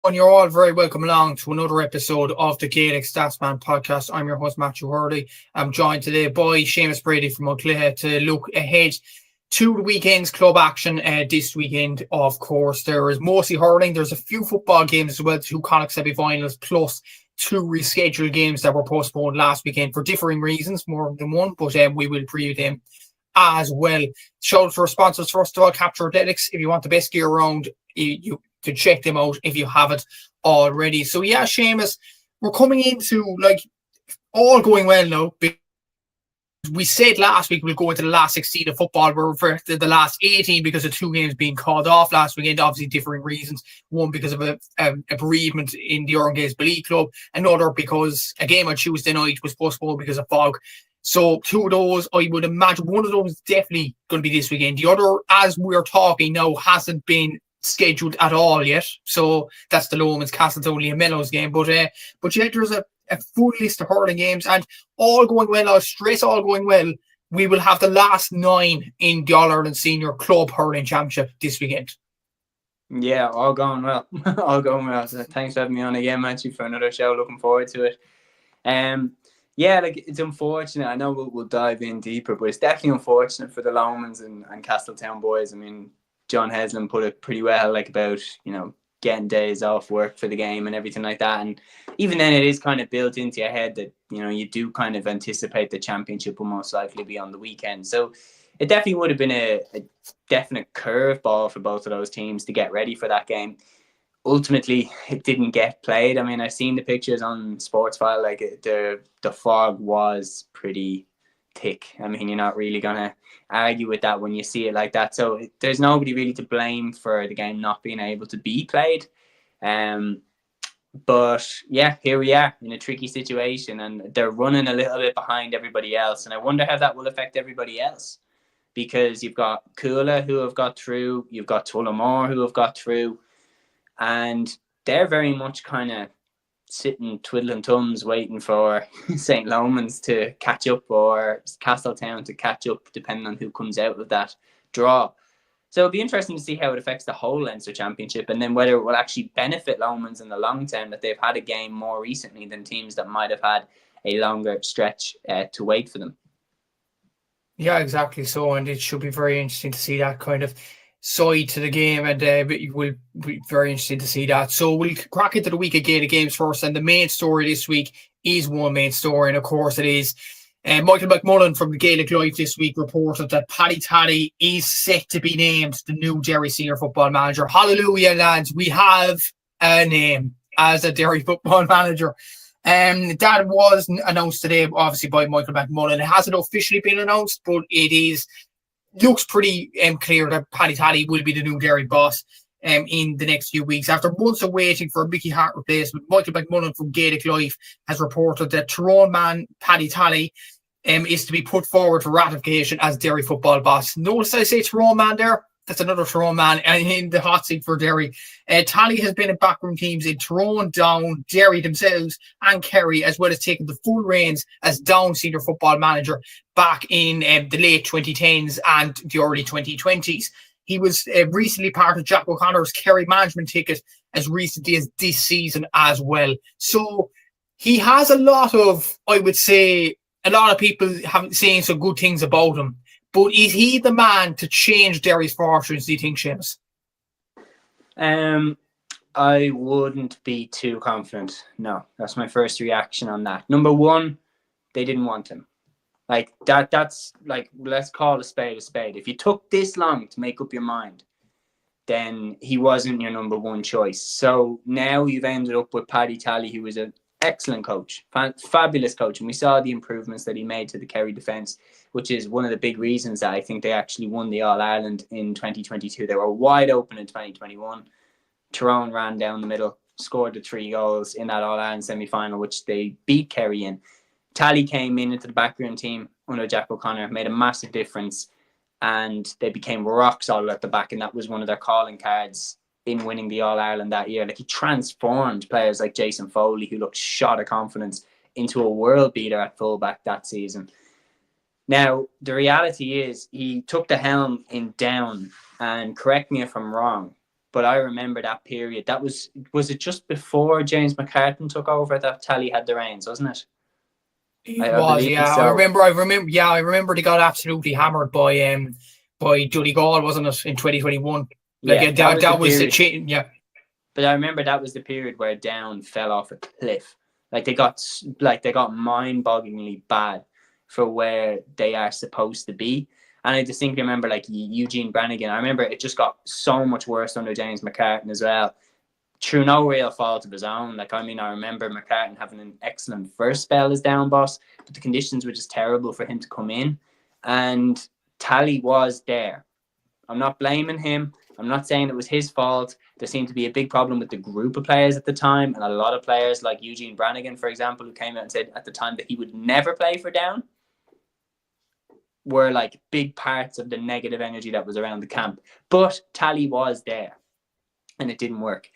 And you're all very welcome along to another episode of the Gaelic Statsman podcast. I'm your host, Matthew Hurley. I'm joined today by Seamus Brady from Clough to look ahead to the weekend's club action this weekend. Of course, there is mostly hurling. There's a few football games as well, 2 Connacht semi-finals, plus 2 rescheduled games that were postponed last weekend for differing reasons, more than one, but we will preview them as well. Shout out to our sponsors, first of all, Capture Athletics. If you want the best gear around, you to check them out if you haven't already. So yeah, Seamus, we're coming into all going well now. We said last week we'll go into the last 16 of football. We're for the last 18 because of 2 games being called off last weekend, obviously differing reasons. One because of a bereavement in the Erne Belleek club, another because a game on Tuesday night was postponed because of fog. So 2 of those, I would imagine one of those is definitely going to be this weekend. The other, as we're talking now, hasn't been scheduled at all yet. So that's the Loughmore's Castletown and Mellows game. But yeah, there's a full list of hurling games, and all going well, I'll stress all going well, we will have the last 9 in the All-Ireland Senior Club Hurling Championship this weekend. Yeah, all going well. All going well. So thanks for having me on again, Matthew, for another show. Looking forward to it. Yeah, it's unfortunate. I know we'll dive in deeper, but it's definitely unfortunate for the Loughmans and Castletown boys. I mean, John Heslin put it pretty well, about, getting days off work for the game and everything like that. And even then, it is kind of built into your head that, you do kind of anticipate the championship will most likely be on the weekend. So it definitely would have been a definite curveball for both of those teams to get ready for that game. Ultimately, it didn't get played. I mean, I've seen the pictures on Sportsfile. The fog was pretty thick. I mean, you're not really going to argue with that when you see it like that. So there's nobody really to blame for the game not being able to be played. But yeah, here we are in a tricky situation, and they're running a little bit behind everybody else. And I wonder how that will affect everybody else, because you've got Coolera who have got through, you've got Loughmore who have got through, and they're very much kind of sitting twiddling thumbs waiting for St. Loughman's to catch up or Castletown to catch up, depending on who comes out of that draw. So it'll be interesting to see how it affects the whole Leinster Championship, and then whether it will actually benefit Loughman's in the long term that they've had a game more recently than teams that might have had a longer stretch to wait for them. Yeah, exactly so, and it should be very interesting to see that kind of side to the game, and it will be very interesting to see that. So we'll crack into the week of Gaelic games first, and the main story this week is one main story, and of course it is Michael McMullen from the Gaelic Life this week reported that Paddy is set to be named the new Derry senior football manager. Hallelujah, lads, we have a name as a Derry football manager. That was announced today, obviously, by Michael McMullen. It hasn't officially been announced, but it looks pretty clear that Paddy will be the new Derry boss in the next few weeks. After months of waiting for a Mickey Hart replacement, Michael McMullen from Gaelic Life has reported that Tyrone man Paddy is to be put forward for ratification as Derry football boss. Notice I say Tyrone man there? That's another Tyrone man in the hot seat for Derry. Tally has been in backroom teams in Tyrone, Down, Derry themselves, and Kerry, as well as taking the full reins as Down senior football manager back in the late 2010s and the early 2020s. He was recently part of Jack O'Connor's Kerry management ticket as recently as this season as well. So he has a lot of people haven't saying some good things about him. But is he the man to change Derry's fortunes, do you think, Seamus? I wouldn't be too confident. No, that's my first reaction on that. Number one, they didn't want him. That's let's call a spade a spade. If you took this long to make up your mind, then he wasn't your number one choice. So now you've ended up with Paddy Tally, who was an excellent coach, fabulous coach. And we saw the improvements that he made to the Kerry defence, which is one of the big reasons that I think they actually won the All-Ireland in 2022. They were wide open in 2021. Tyrone ran down the middle, scored the 3 goals in that All-Ireland semi-final, which they beat Kerry in. Tally came into the backroom team under Jack O'Connor, made a massive difference, and they became rock solid at the back, and that was one of their calling cards in winning the All-Ireland that year. He transformed players like Jason Foley, who looked shot of confidence, into a world beater at fullback that season. Now, the reality is he took the helm in Down, and correct me if I'm wrong, But I remember that period. That was it just before James McCartan took over that Tally had the reins, wasn't it? It was, yeah. So. I remember they got absolutely hammered by Donegal, wasn't it, in 2021? Like, yeah, that was the change, yeah. But I remember that was the period where Down fell off a cliff. Like they got mind-bogglingly bad for where they are supposed to be. And I distinctly remember like Eugene Brannigan. I remember it just got so much worse under James McCartan as well, through no real fault of his own. Like, I mean, I remember McCartan having an excellent first spell as Down boss, but the conditions were just terrible for him to come in. And Tally was there. I'm not blaming him. I'm not saying it was his fault. There seemed to be a big problem with the group of players at the time. And a lot of players like Eugene Brannigan, for example, who came out and said at the time that he would never play for Down, were like big parts of the negative energy that was around the camp. But Tally was there and it didn't work.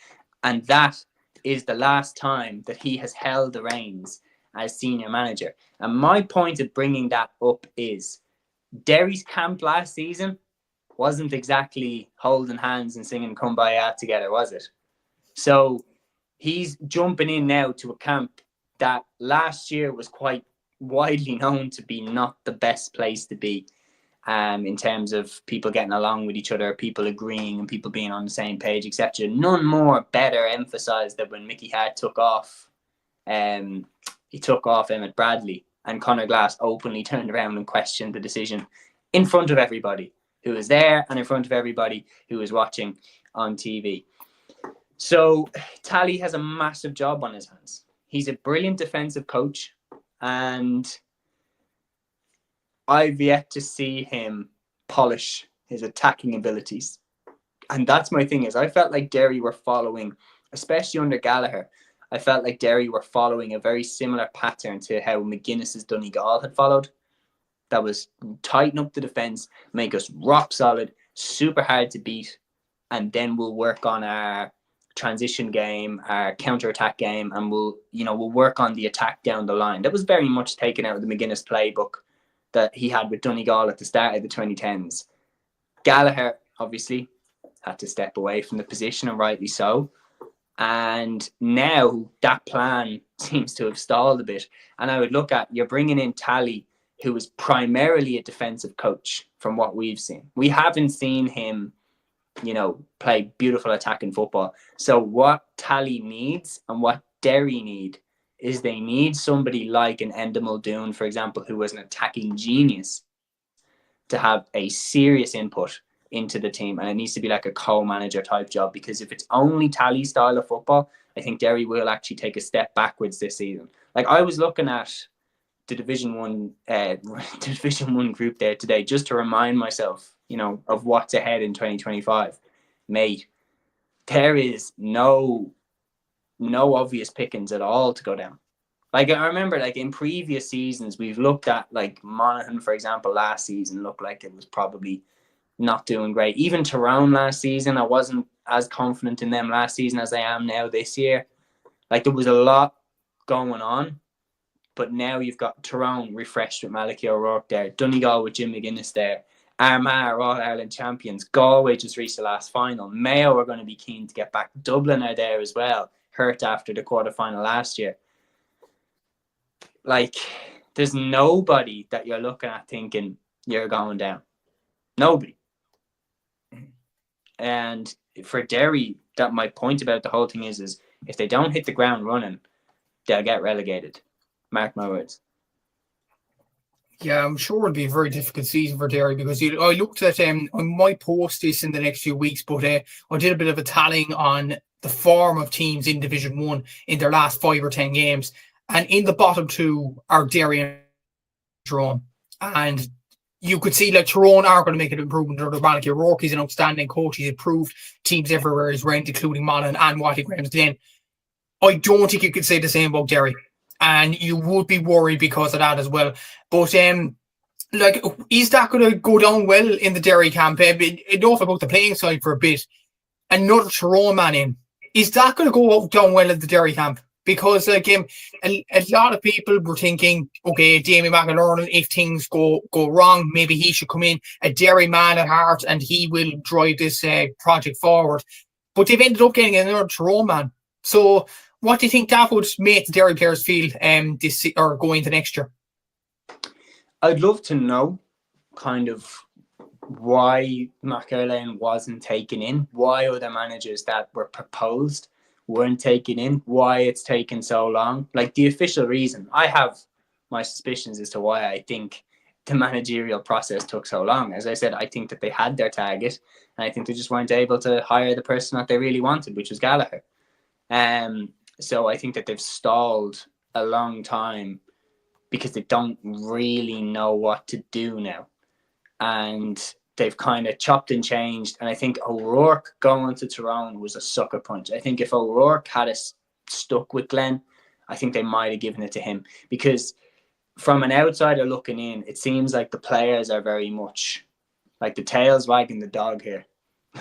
And that is the last time that he has held the reins as senior manager. And my point of bringing that up is Derry's camp last season wasn't exactly holding hands and singing Kumbaya together, was it? So he's jumping in now to a camp that last year was quite widely known to be not the best place to be, in terms of people getting along with each other, people agreeing and people being on the same page, etc. None more better emphasised that when Mickey Hart took off, he took off Emmett Bradley, and Conor Glass openly turned around and questioned the decision in front of everybody who was there and in front of everybody who was watching on TV. So Tally has a massive job on his hands. He's a brilliant defensive coach, and I've yet to see him polish his attacking abilities. And that's my thing, is I felt like Derry were following, especially under Gallagher, I felt like Derry were following a very similar pattern to how McGuinness's Donegal had followed. That was tighten up the defence, make us rock solid, super hard to beat, and then we'll work on our transition game, our counter-attack game, and we'll work on the attack down the line. That was very much taken out of the McGuinness playbook that he had with Donegal at the start of the 2010s. Gallagher, obviously, had to step away from the position, and rightly so. And now that plan seems to have stalled a bit. And I would look at, you're bringing in Tally, who is primarily a defensive coach from what we've seen. We haven't seen him, play beautiful attacking football. So what Tally needs and what Derry need is they need somebody like an Enda Muldoon, for example, who was an attacking genius, to have a serious input into the team. And it needs to be like a co-manager type job, because if it's only Tally's style of football, I think Derry will actually take a step backwards this season. Like, I was looking at the Division 1 group there today, just to remind myself, of what's ahead in 2025. Mate, there is no obvious pickings at all to go down. Like, I remember, like, in previous seasons, we've looked at, like, Monaghan, for example, last season looked like it was probably not doing great. Even Tyrone last season, I wasn't as confident in them last season as I am now this year. Like, there was a lot going on, but now you've got Tyrone refreshed with Malachy O'Rourke there, Donegal with Jim McGuinness there, Armagh All-Ireland champions, Galway just reached the last final, Mayo are going to be keen to get back, Dublin are there as well, hurt after the quarter-final last year. Like, there's nobody that you're looking at thinking you're going down. Nobody. And for Derry, that my point about the whole thing is if they don't hit the ground running, they'll get relegated. Mark my words. Yeah, I'm sure it'll be a very difficult season for Derry, because I looked at, I might post this in the next few weeks, but I did a bit of a tallying on the form of teams in Division 1 in their last 5 or 10 games. And in the bottom two are Derry and Tyrone. And you could see like Tyrone are going to make an improvement under Malachy O'Rourke. He's an outstanding coach. He's improved teams everywhere he's went, including Monaghan and Watty Grahamsglen. I don't think you could say the same about Derry. And you would be worried because of that as well. But is that going to go down well in the Derry camp? Enough about the playing side for a bit. Another Tyrone man in. Is that going to go down well in the Derry camp? Because a lot of people were thinking, okay, Damien McIlornan, if things go wrong, maybe he should come in, a Derry man at heart, and he will drive this project forward. but they've ended up getting another Tyrone man. So what do you think that would make the Derry players feel this or going into next year? I'd love to know kind of why McErlane wasn't taken in, why other managers that were proposed weren't taken in, why it's taken so long. Like the official reason, I have my suspicions as to why I think the managerial process took so long. As I said, I think that they had their target, and I think they just weren't able to hire the person that they really wanted, which was Gallagher. So I think that they've stalled a long time because they don't really know what to do now. And they've kind of chopped and changed. And I think O'Rourke going to Tyrone was a sucker punch. I think if O'Rourke had stuck with Glenn, I think they might have given it to him. Because from an outsider looking in, it seems like the players are very much like the tail's wagging the dog here.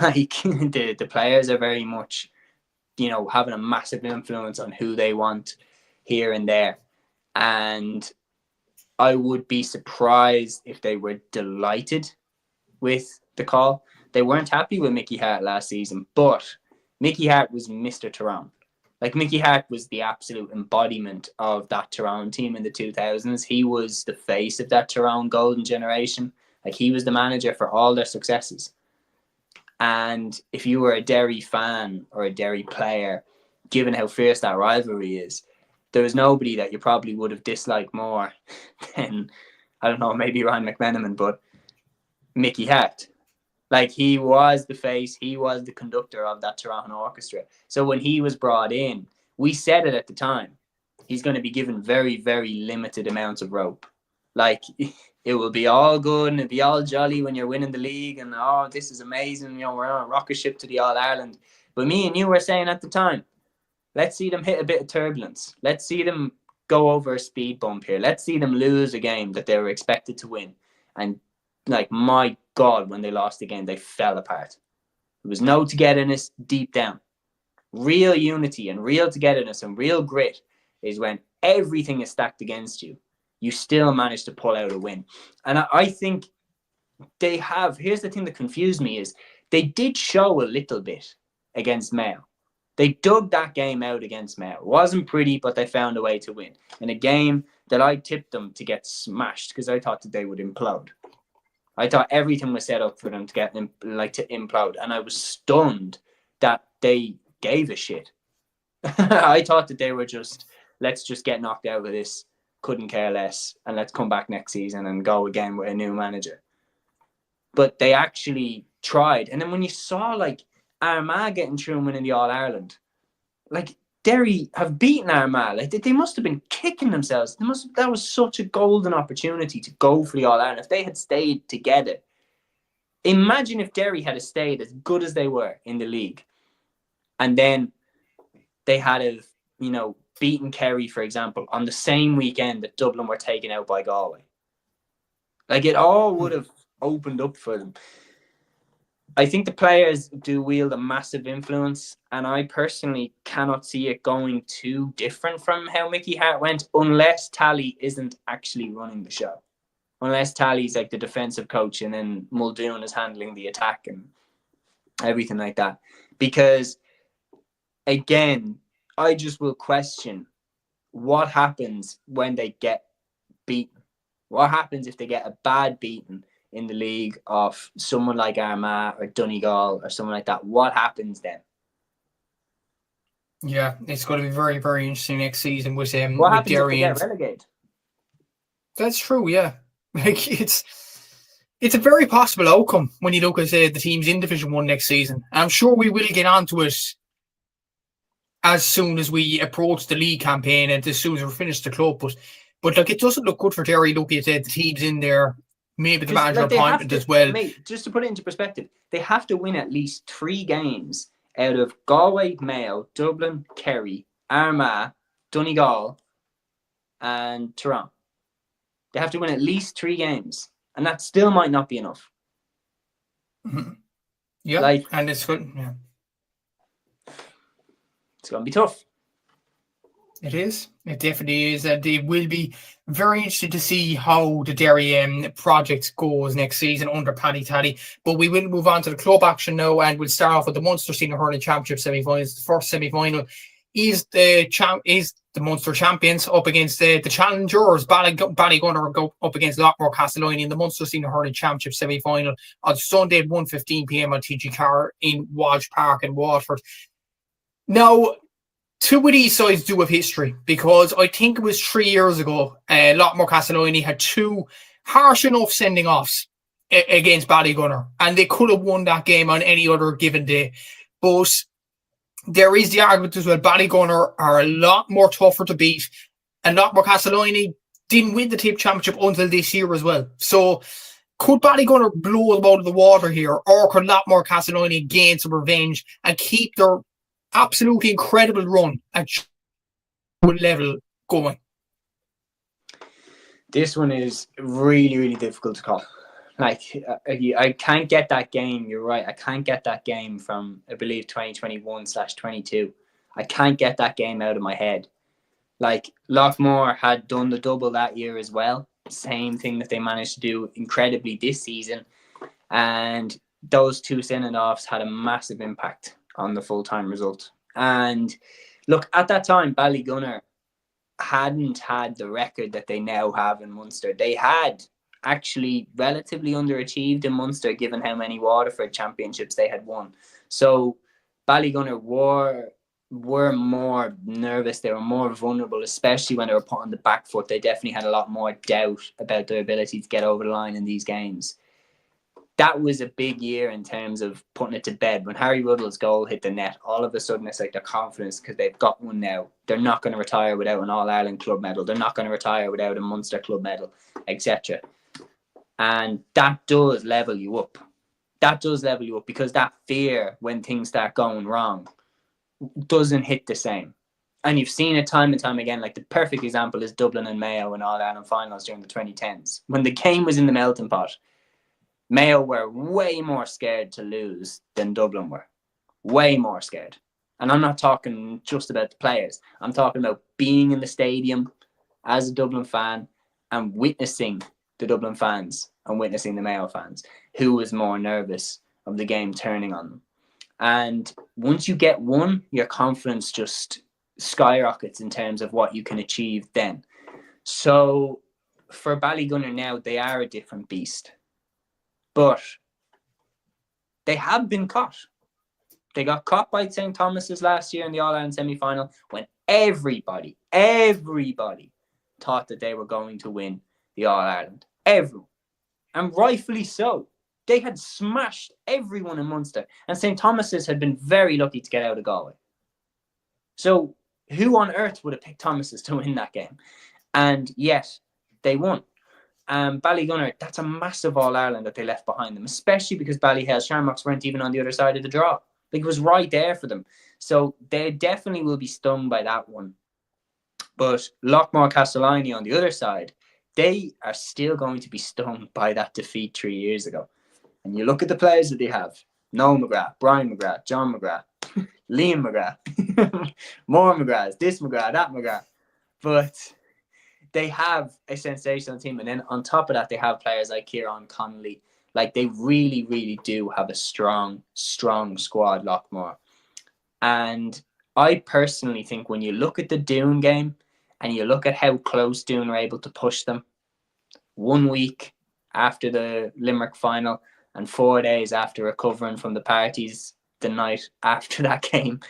Like the players are very much, having a massive influence on who they want here and there. And I would be surprised if they were delighted with the call. They weren't happy with Mickey Hart last season, but Mickey Hart was Mr. Tyrone. Like Mickey Hart was the absolute embodiment of that Tyrone team in the 2000s. He was the face of that Tyrone golden generation. Like he was the manager for all their successes. And if you were a Derry fan or a Derry player, given how fierce that rivalry is, there was nobody that you probably would have disliked more than, I don't know, maybe Ryan McMenamin, but Mickey Hart. Like he was the face, he was the conductor of that Tyrone orchestra. So when he was brought in, we said it at the time, he's going to be given very, very limited amounts of rope. Like it will be all good and it'll be all jolly when you're winning the league and this is amazing, we're on a rocket ship to the All-Ireland. But me and you were saying at the time, let's see them hit a bit of turbulence. Let's see them go over a speed bump here. Let's see them lose a game that they were expected to win. And like, my God, when they lost the game, they fell apart. There was no togetherness deep down. Real unity and real togetherness and real grit is when everything is stacked against you. You still manage to pull out a win. And I think they have, here's the thing that confused me is they did show a little bit against Mayo. They dug that game out against Mayo. It wasn't pretty, but they found a way to win. In a game that I tipped them to get smashed because I thought that they would implode. I thought everything was set up for them to get to implode. And I was stunned that they gave a shit. I thought that they were just, let's just get knocked out of this. Couldn't care less. And let's come back next season and go again with a new manager. But they actually tried. And then when you saw like Armagh getting through and winning the All-Ireland, like Derry have beaten Armagh. Like they must have been kicking themselves. That was such a golden opportunity to go for the All-Ireland. If they had stayed together, imagine if Derry had stayed as good as they were in the league, and then they had beaten Kerry, for example, on the same weekend that Dublin were taken out by Galway. Like it all would have opened up for them. I think the players do wield a massive influence, and I personally cannot see it going too different from how Mickey Hart went unless Tally isn't actually running the show. Unless Tally's like the defensive coach and then Muldoon is handling the attack and everything like that. Because, again, I just will question what happens when they get beaten. What happens if they get a bad beating in the league of someone like Armagh or Donegal or someone like that? What happens then? Yeah, it's going to be very, very interesting next season with what happens Derry. If they get relegated? That's true, yeah. Like it's a very possible outcome when you look at the teams in Division 1 next season. I'm sure we will get onto it as soon as we approach the league campaign and as soon as we finish the club. But like, it doesn't look good for Derry looking at the teams in there. Maybe the manager appointment as well. Mate, just to put it into perspective, they have to win at least 3 games out of Galway, Mayo, Dublin, Kerry, Armagh, Donegal, and Tyrone. They have to win at least 3 games, and that still might not be enough. Mm-hmm. Yeah, and it's good. Yeah, it's going to be tough. It is. It definitely is. And it will be very interesting to see how the Derry project goes next season under Paddy Taddy. But we will move on to the club action now, and we'll start off with the Munster Senior Hurling Championship semi-finals. The first semi-final is the Munster champions up against the challengers. Ballygunner go up against Loughmore Castleiney in the Munster Senior Hurling Championship semi-final on Sunday at 1:15 p.m. on TG Carr in Walsh Park in Waterford. Now, two of these sides do have history, because I think it was 3 years ago, Loughmore Castleiney had two harsh enough sending offs against Ballygunner, and they could have won that game on any other given day. But there is the argument as well, Ballygunner are a lot more tougher to beat, and Loughmore Castleiney didn't win the Tip Championship until this year as well. So could Ballygunner blow them out of the water here, or could Loughmore Castleiney gain some revenge and keep their absolutely incredible run at level going? This one is really, really difficult to call. Like, I can't get that game. You're right. I can't get that game from, I believe, 2021/22. I can't get that game out of my head. Like, Loughmore had done the double that year as well. Same thing that they managed to do incredibly this season. And those two send-offs had a massive impact on the full-time result. And look, at that time, Ballygunner hadn't had the record that they now have in Munster. They had actually relatively underachieved in Munster, given how many Waterford championships they had won. So Ballygunner were more nervous. They were more vulnerable, especially when they were put on the back foot. They definitely had a lot more doubt about their ability to get over the line in these games. That was a big year in terms of putting it to bed. When Harry Ruddle's goal hit the net, all of a sudden it's like their confidence, because they've got one now. They're not going to retire without an All-Ireland club medal. They're not going to retire without a Munster club medal, etc. And that does level you up. That does level you up, because that fear when things start going wrong doesn't hit the same. And you've seen it time and time again. Like, the perfect example is Dublin and Mayo in All-Ireland finals during the 2010s. When the game was in the melting pot, Mayo were way more scared to lose than Dublin were. Way more scared. And I'm not talking just about the players. I'm talking about being in the stadium as a Dublin fan and witnessing the Dublin fans and witnessing the Mayo fans, who was more nervous of the game turning on them. And once you get one, your confidence just skyrockets in terms of what you can achieve then. So for Ballygunner now, they are a different beast. But they have been caught. They got caught by St. Thomas's last year in the All-Ireland semi-final, when everybody thought that they were going to win the All-Ireland. Everyone. And rightfully so. They had smashed everyone in Munster. And St. Thomas's had been very lucky to get out of Galway. So who on earth would have picked Thomas's to win that game? And yet they won. Ballygunner, that's a massive All-Ireland that they left behind them, especially because Ballyhale Shamrocks weren't even on the other side of the draw. Like, it was right there for them. So they definitely will be stung by that one. But Loughmore Castleiney on the other side, they are still going to be stung by that defeat 3 years ago. And you look at the players that they have: Noel McGrath, Brian McGrath, John McGrath, Liam McGrath, more McGraths, this McGrath, that McGrath. But they have a sensational team. And then on top of that, they have players like Kieran Connolly. Like, they really, really do have a strong, strong squad, Loughmore. And I personally think when you look at the Doon game and you look at how close Doon were able to push them 1 week after the Limerick final and 4 days after recovering from the parties the night after that game,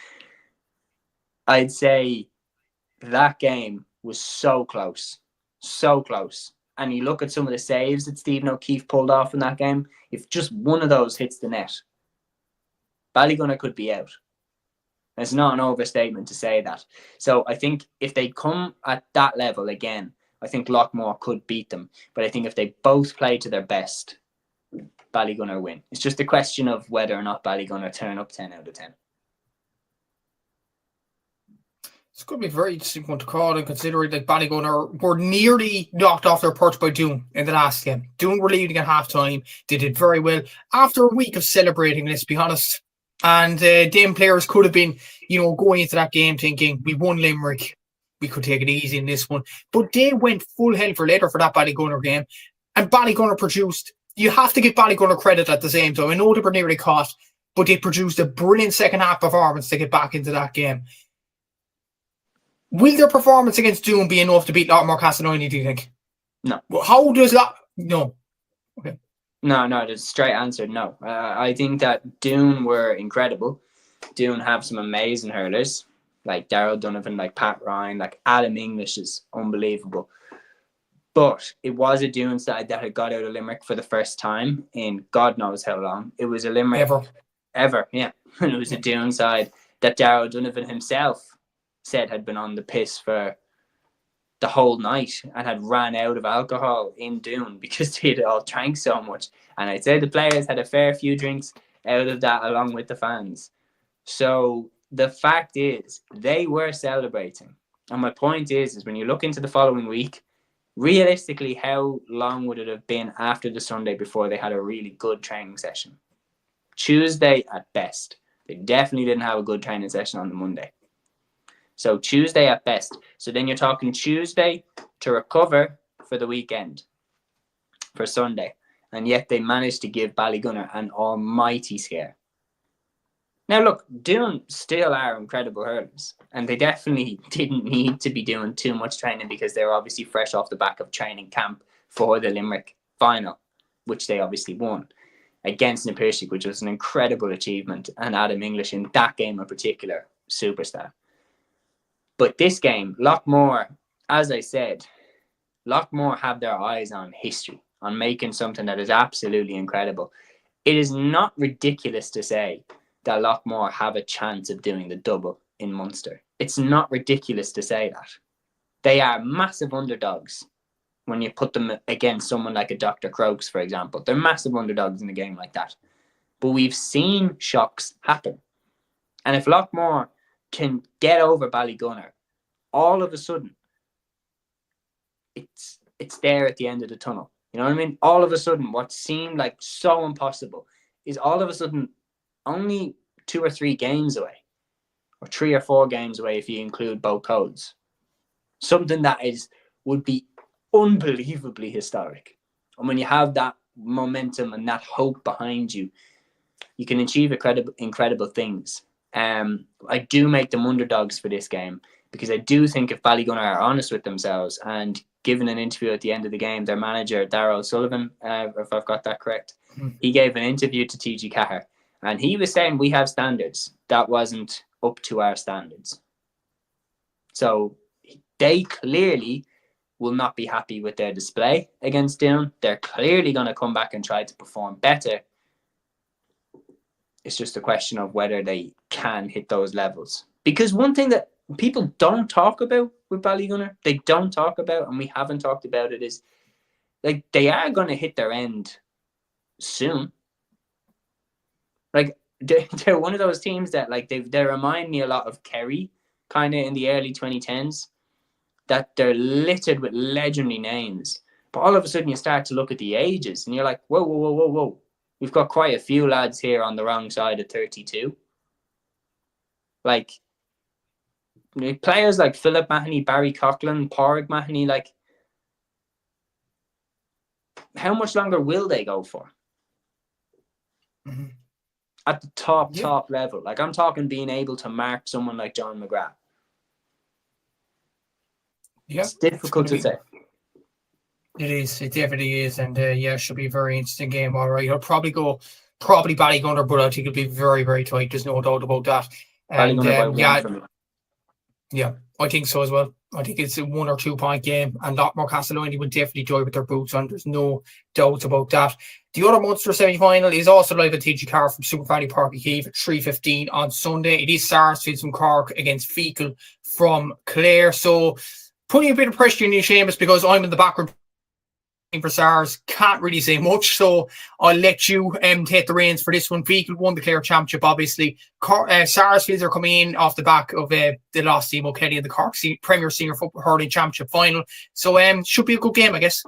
I'd say that game was so close. So close. And you look at some of the saves that Stephen O'Keefe pulled off in that game. If just one of those hits the net, Ballygunner could be out. It's not an overstatement to say that. So I think if they come at that level again, I think Loughmore could beat them. But I think if they both play to their best, Ballygunner win. It's just a question of whether or not Ballygunner turn up 10 out of 10. It's going to be a very interesting one to call, and considering that Ballygunner were nearly knocked off their perch by Doon in the last game. Doon were leading at half-time. They did very well after a week of celebrating, let's be honest. And them players could have been, going into that game thinking, we won Limerick. we could take it easy in this one. But they went full hell for leather for that Ballygunner game. And Ballygunner produced, you have to give Ballygunner credit at the same time. I know they were nearly caught, but they produced a brilliant second half performance to get back into that game. Will their performance against Doon be enough to beat Loughmore Castleiney, do you think? No. How does that... No. Okay. No, the straight answer, no. I think that Doon were incredible. Doon have some amazing hurlers, like Darrell Donovan, like Pat Ryan, like Adam English is unbelievable. But it was a Doon side that had got out of Limerick for the first time in God knows how long. It was a Limerick... Ever, yeah. And it was a Doon side that Darrell Donovan himself said had been on the piss for the whole night and had ran out of alcohol in Doon because they had all drank so much. And I'd say the players had a fair few drinks out of that along with the fans. So the fact is, they were celebrating. And my point is when you look into the following week, realistically, how long would it have been after the Sunday before they had a really good training session? Tuesday at best. They definitely didn't have a good training session on the Monday. So Tuesday at best. So then you're talking Tuesday to recover for the weekend, for Sunday. And yet they managed to give Ballygunner an almighty scare. Now look, Doon still are incredible hurlers. And they definitely didn't need to be doing too much training because they were obviously fresh off the back of training camp for the Limerick final, which they obviously won against Na Piarsaigh, which was an incredible achievement. And Adam English in that game in particular, superstar. But this game, Loughmore, as I said, Loughmore have their eyes on history, on making something that is absolutely incredible. It is not ridiculous to say that Loughmore have a chance of doing the double in Munster. It's not ridiculous to say that. They are massive underdogs when you put them against someone like a Dr. Crokes, for example. They're massive underdogs in a game like that. But we've seen shocks happen. And if Loughmore can get over Ballygunner, all of a sudden, it's there at the end of the tunnel. You know what I mean? All of a sudden, what seemed like so impossible is all of a sudden only 2 or 3 games away, or 3 or 4 games away if you include both codes. Something that would be unbelievably historic. And when you have that momentum and that hope behind you, you can achieve incredible things. I do make them underdogs for this game because I do think if Ballygunner are honest with themselves and given an interview at the end of the game, their manager, Darrell Sullivan, if I've got that correct, he gave an interview to TG Cahir and he was saying we have standards. That wasn't up to our standards. So they clearly will not be happy with their display against Doon. They're clearly going to come back and try to perform better. It's just a question of whether they can hit those levels. Because one thing that people don't talk about with Ballygunner, they don't talk about, and we haven't talked about it, is like they are going to hit their end soon. Like they're one of those teams that like they remind me a lot of Kerry, kind of in the early 2010s, that they're littered with legendary names. But all of a sudden you start to look at the ages and you're like, whoa. We've got quite a few lads here on the wrong side of 32. Like, players like Philip Mahoney, Barry Coughlin, Padraig Mahoney, like, how much longer will they go for? Mm-hmm. At the top level. Like, I'm talking being able to mark someone like John McGrath. Yeah, it's difficult to say. It is. It definitely is. And it should be a very interesting game. All right. It'll probably Ballygunner, but I think it'll be very, very tight. There's no doubt about that. And yeah, I think so as well. I think it's a 1 or 2 point game, and Loughmore Castleiney will definitely joy with their boots on. There's no doubt about that. The other Munster semi-final is also live at TG Carr from Super Valley Park Keeve at 3:15 on Sunday. It is Sarsfields from Cork against Feakle from Clare. So putting a bit of pressure on you, Seamus, because I'm in the background for SARS, can't really say much, so I'll let you take the reins for this one. Feakle won the Clare Championship, obviously. Sarsfields are coming in off the back of the lost team O'Kelly in the Cork Premier Senior Football Hurling Championship final. So should be a good game, I guess.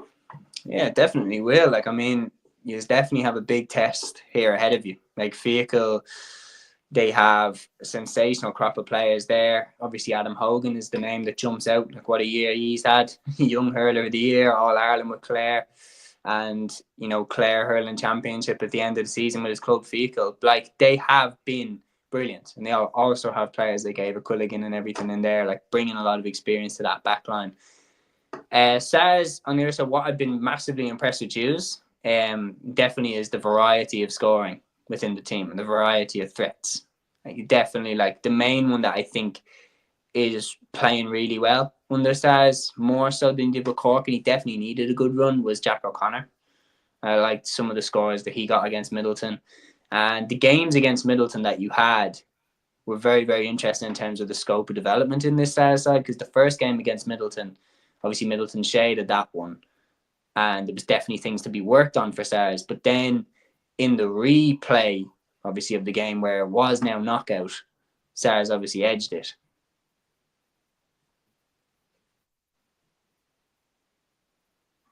Yeah, definitely will. Like, I mean, you definitely have a big test here ahead of you. Like, Feakle, They have a sensational crop of players there. Obviously, Adam Hogan is the name that jumps out. Like, what a year he's had. Young Hurler of the Year, All-Ireland with Clare. And, you know, Clare Hurling Championship at the end of the season with his club Feakle. Like, they have been brilliant. And they also have players like Ava Culligan and everything in there, like bringing a lot of experience to that back line. Sars, on the other side, what I've been massively impressed with Hughes definitely is the variety of scoring within the team and the variety of threats. Like, definitely, like, the main one that I think is playing really well under Sars, more so than he did with Cork, and he definitely needed a good run, was Jack O'Connor. I liked some of the scores that he got against Middleton. And the games against Middleton that you had were very, very interesting in terms of the scope of development in this Sars side, because the first game against Middleton, obviously Middleton shaded that one, and there was definitely things to be worked on for Sars. But then in the replay, obviously, of the game where it was now knockout, Sars obviously edged it.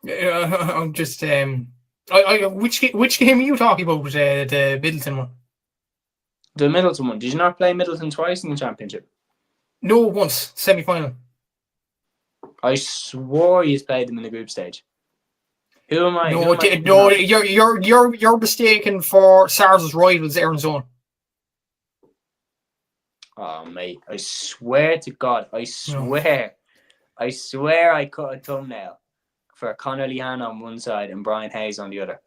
I'm just which game are you talking about? The Middleton one? The Middleton one. Did you not play Middleton twice in the championship? No, once semi-final. I swore you played them in the group stage. Who am I? No, you're mistaken for Sars' rivals, Erin's own. Oh, mate! I swear to God, I swear I cut a thumbnail for Conor Lehan on one side and Brian Hayes on the other.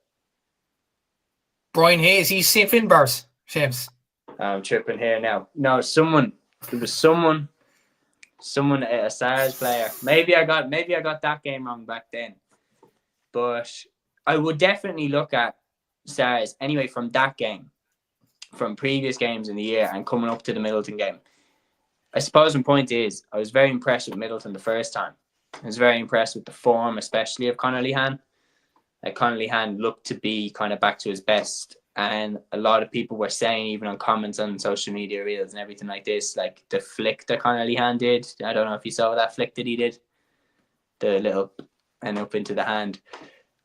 Brian Hayes, he's St. Finbar's, James. I'm tripping here now. No, it was someone, a Sars player. Maybe I got that game wrong back then. But I would definitely look at Sars anyway from that game, from previous games in the year and coming up to the Middleton game. I suppose my point is I was very impressed with Middleton the first time. I was very impressed with the form, especially of Conor Lehan. Conor Lehan looked to be kind of back to his best. And a lot of people were saying, even on comments on social media reels and everything like this, like the flick that Conor Lehan did. I don't know if you saw that flick that he did. The little and up into the hand.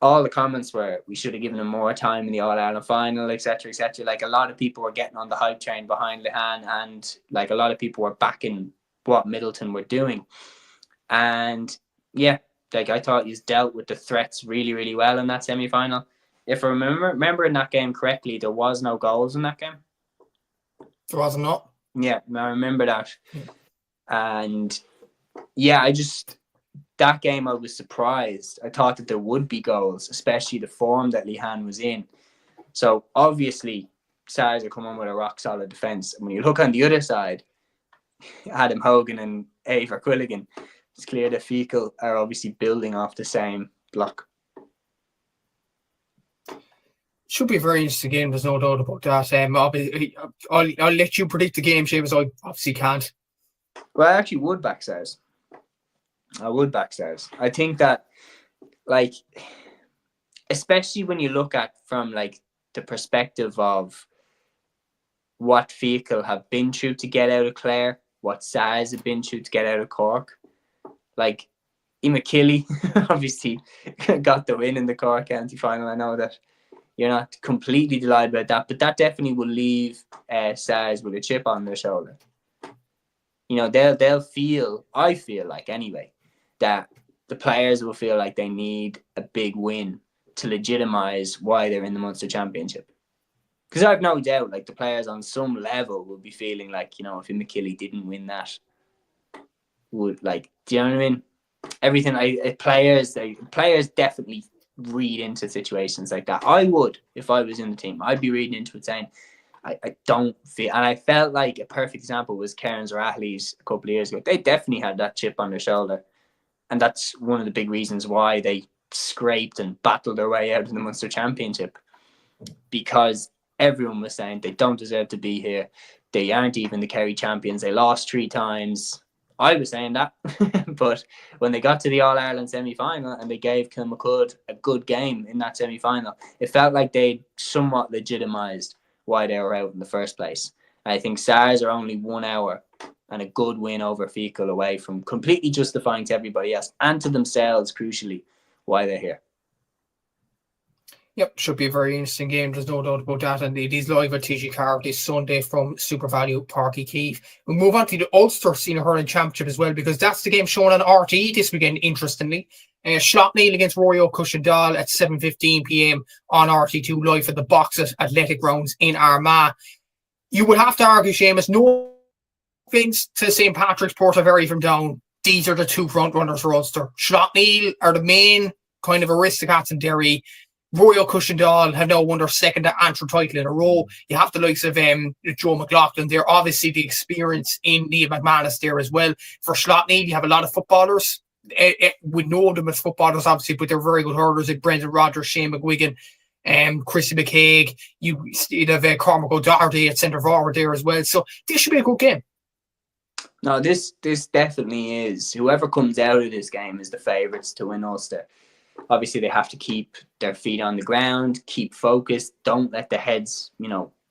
All the comments were, we should have given him more time in the All-Ireland final, etc., etc. Like, a lot of people were getting on the hype train behind Lehan, and like a lot of people were backing what Middleton were doing. And yeah, like, I thought he's dealt with the threats really, really well in that semi-final. If I remember in that game correctly, there was no goals in that game. There was not. Yeah, I remember that. And yeah, that game I was surprised. I thought that there would be goals, especially the form that Lehan was in. So obviously, Sars are coming with a rock solid defence. And when you look on the other side, Adam Hogan and Ava Culligan, it's clear that Feakle are obviously building off the same block. Should be a very interesting game. There's no doubt about that. I'll let you predict the game, Seamus. I obviously can't. Well, I actually would back Sars. I think that, like, especially when you look at from like the perspective of what Feakle have been through to get out of Clare, what Sars have been through to get out of Cork. Like, incl obviously got the win in the Cork County final. I know that you're not completely delighted about that, but that definitely will leave Sars with a chip on their shoulder. You know, they'll feel, I feel like anyway, that the players will feel like they need a big win to legitimise why they're in the Munster Championship. Because I've no doubt, like, the players on some level will be feeling like, you know, if McKilly didn't win that, would, like, do you know what I mean? Everything, players definitely read into situations like that. I would, if I was in the team, I'd be reading into it saying, I don't feel, and I felt like a perfect example was Cairns or Athletes a couple of years ago. They definitely had that chip on their shoulder. And that's one of the big reasons why they scraped and battled their way out of the Munster Championship. Because everyone was saying they don't deserve to be here. They aren't even the Kerry champions. They lost 3 times. I was saying that. But when they got to the All-Ireland semi-final and they gave Kilmacud a good game in that semi-final, it felt like they somewhat legitimised why they were out in the first place. I think Sars are only 1 hour and a good win over Feakle away from completely justifying to everybody else and to themselves, crucially, why they're here. Yep, should be a very interesting game. There's no doubt about that. And it is live at TG Car this Sunday from Super Value Parky Keith. We move on to the Ulster Senior Hurling Championship as well, because that's the game shown on RTE this weekend, interestingly. Slaughtneil against Ruairi Og at 7:15 p.m. on RT2 live at the Boxes Athletic Grounds in Armagh. You would have to argue, Seamus, no offence to St. Patrick's Portaferry from down. These are the two front runners for Ulster. Slaughtneil are the main kind of aristocrats in Derry. Ruairi Og have now won their second Antrim title in a row. You have the likes of Joe McLaughlin there. Obviously, the experience in Neil McManus there as well. For Slaughtneil, you have a lot of footballers. We know them as footballers, obviously, but they're very good hurlers like Brendan Rodgers, Shane McGuigan, Chrissy McCaig. You'd have Cormac O'Doherty at centre forward there as well. So this should be a good game. No, this definitely is. Whoever comes out of this game is the favourites to win Ulster. Obviously, they have to keep their feet on the ground, keep focused. Don't let the heads,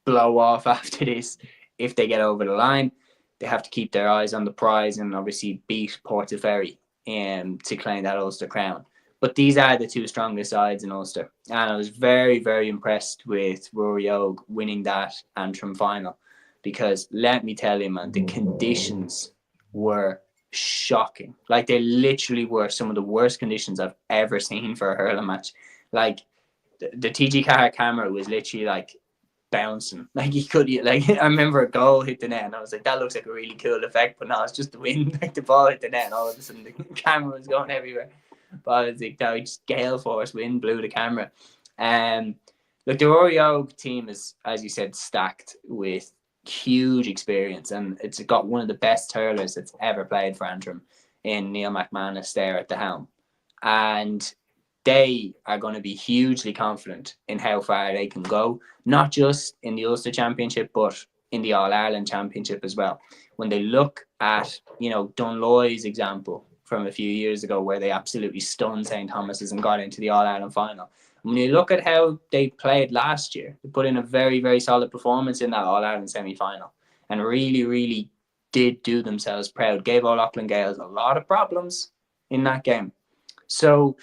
blow off after this. If they get over the line, they have to keep their eyes on the prize and obviously beat Portaferry to claim that Ulster crown. But these are the two strongest sides in Ulster. And I was very, very impressed with Ruairi Og winning that Antrim final. Because let me tell you, man, the conditions were shocking. Like, they literally were some of the worst conditions I've ever seen for a hurling match. Like, the TG car camera was literally like bouncing. Like, I remember a goal hit the net and I was like, that looks like a really cool effect, but no, it's just the wind. Like, the ball hit the net and all of a sudden the camera was going everywhere. But I was like, no, just gale force wind blew the camera. Look, the Ruairi Og team is, as you said, stacked with huge experience, and it's got one of the best hurlers that's ever played for Antrim in Neil McManus there at the helm, and they are going to be hugely confident in how far they can go, not just in the Ulster Championship but in the All-Ireland Championship as well. When they look at Dunloy's example from a few years ago where they absolutely stunned St. Thomas's and got into the All-Ireland final, when you look at how they played last year, they put in a very, very solid performance in that All-Ireland semi-final and really, really did do themselves proud. Gave O'Loughlin Gaels a lot of problems in that game. So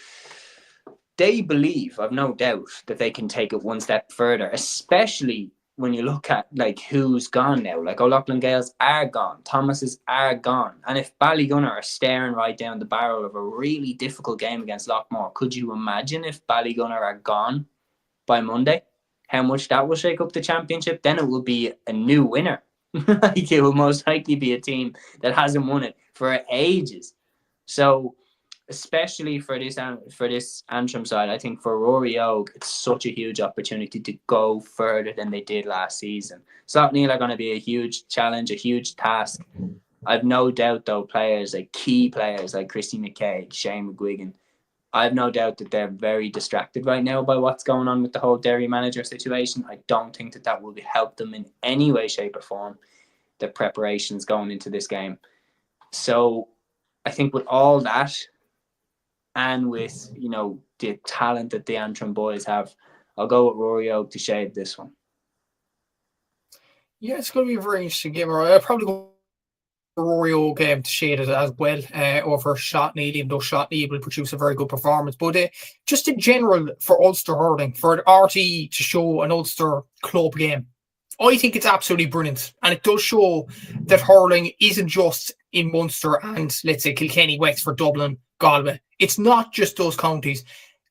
they believe, I've no doubt, that they can take it one step further, especially when you look at who's gone now. Like, O'Loughlin Gaels are gone, Thomas's are gone, and if Ballygunner are staring right down the barrel of a really difficult game against Loughmore, could you imagine if Ballygunner are gone by Monday? How much that will shake up the championship? Then it will be a new winner. It will most likely be a team that hasn't won it for ages. So, especially for this Antrim side, I think for Ruairi Og, it's such a huge opportunity to go further than they did last season. Slaughtneil are going to be a huge challenge, a huge task. I've no doubt, though, key players like Christy McCaig, Shane McGuigan, I've no doubt that they're very distracted right now by what's going on with the whole Derry manager situation. I don't think that will help them in any way, shape or form, the preparations going into this game. So I think with all that, and with, the talent that the Antrim boys have, I'll go with Ruairi Og to shade this one. Yeah, it's going to be a very interesting game. I'll probably go Ruairi Og to shade it as well over Slaughtneil, even though Slaughtneil will produce a very good performance. But just in general, for Ulster hurling, for RT to show an Ulster club game, I think it's absolutely brilliant. And it does show that hurling isn't just in Munster and, let's say, Kilkenny, Wexford, Dublin, Galway. It's not just those counties.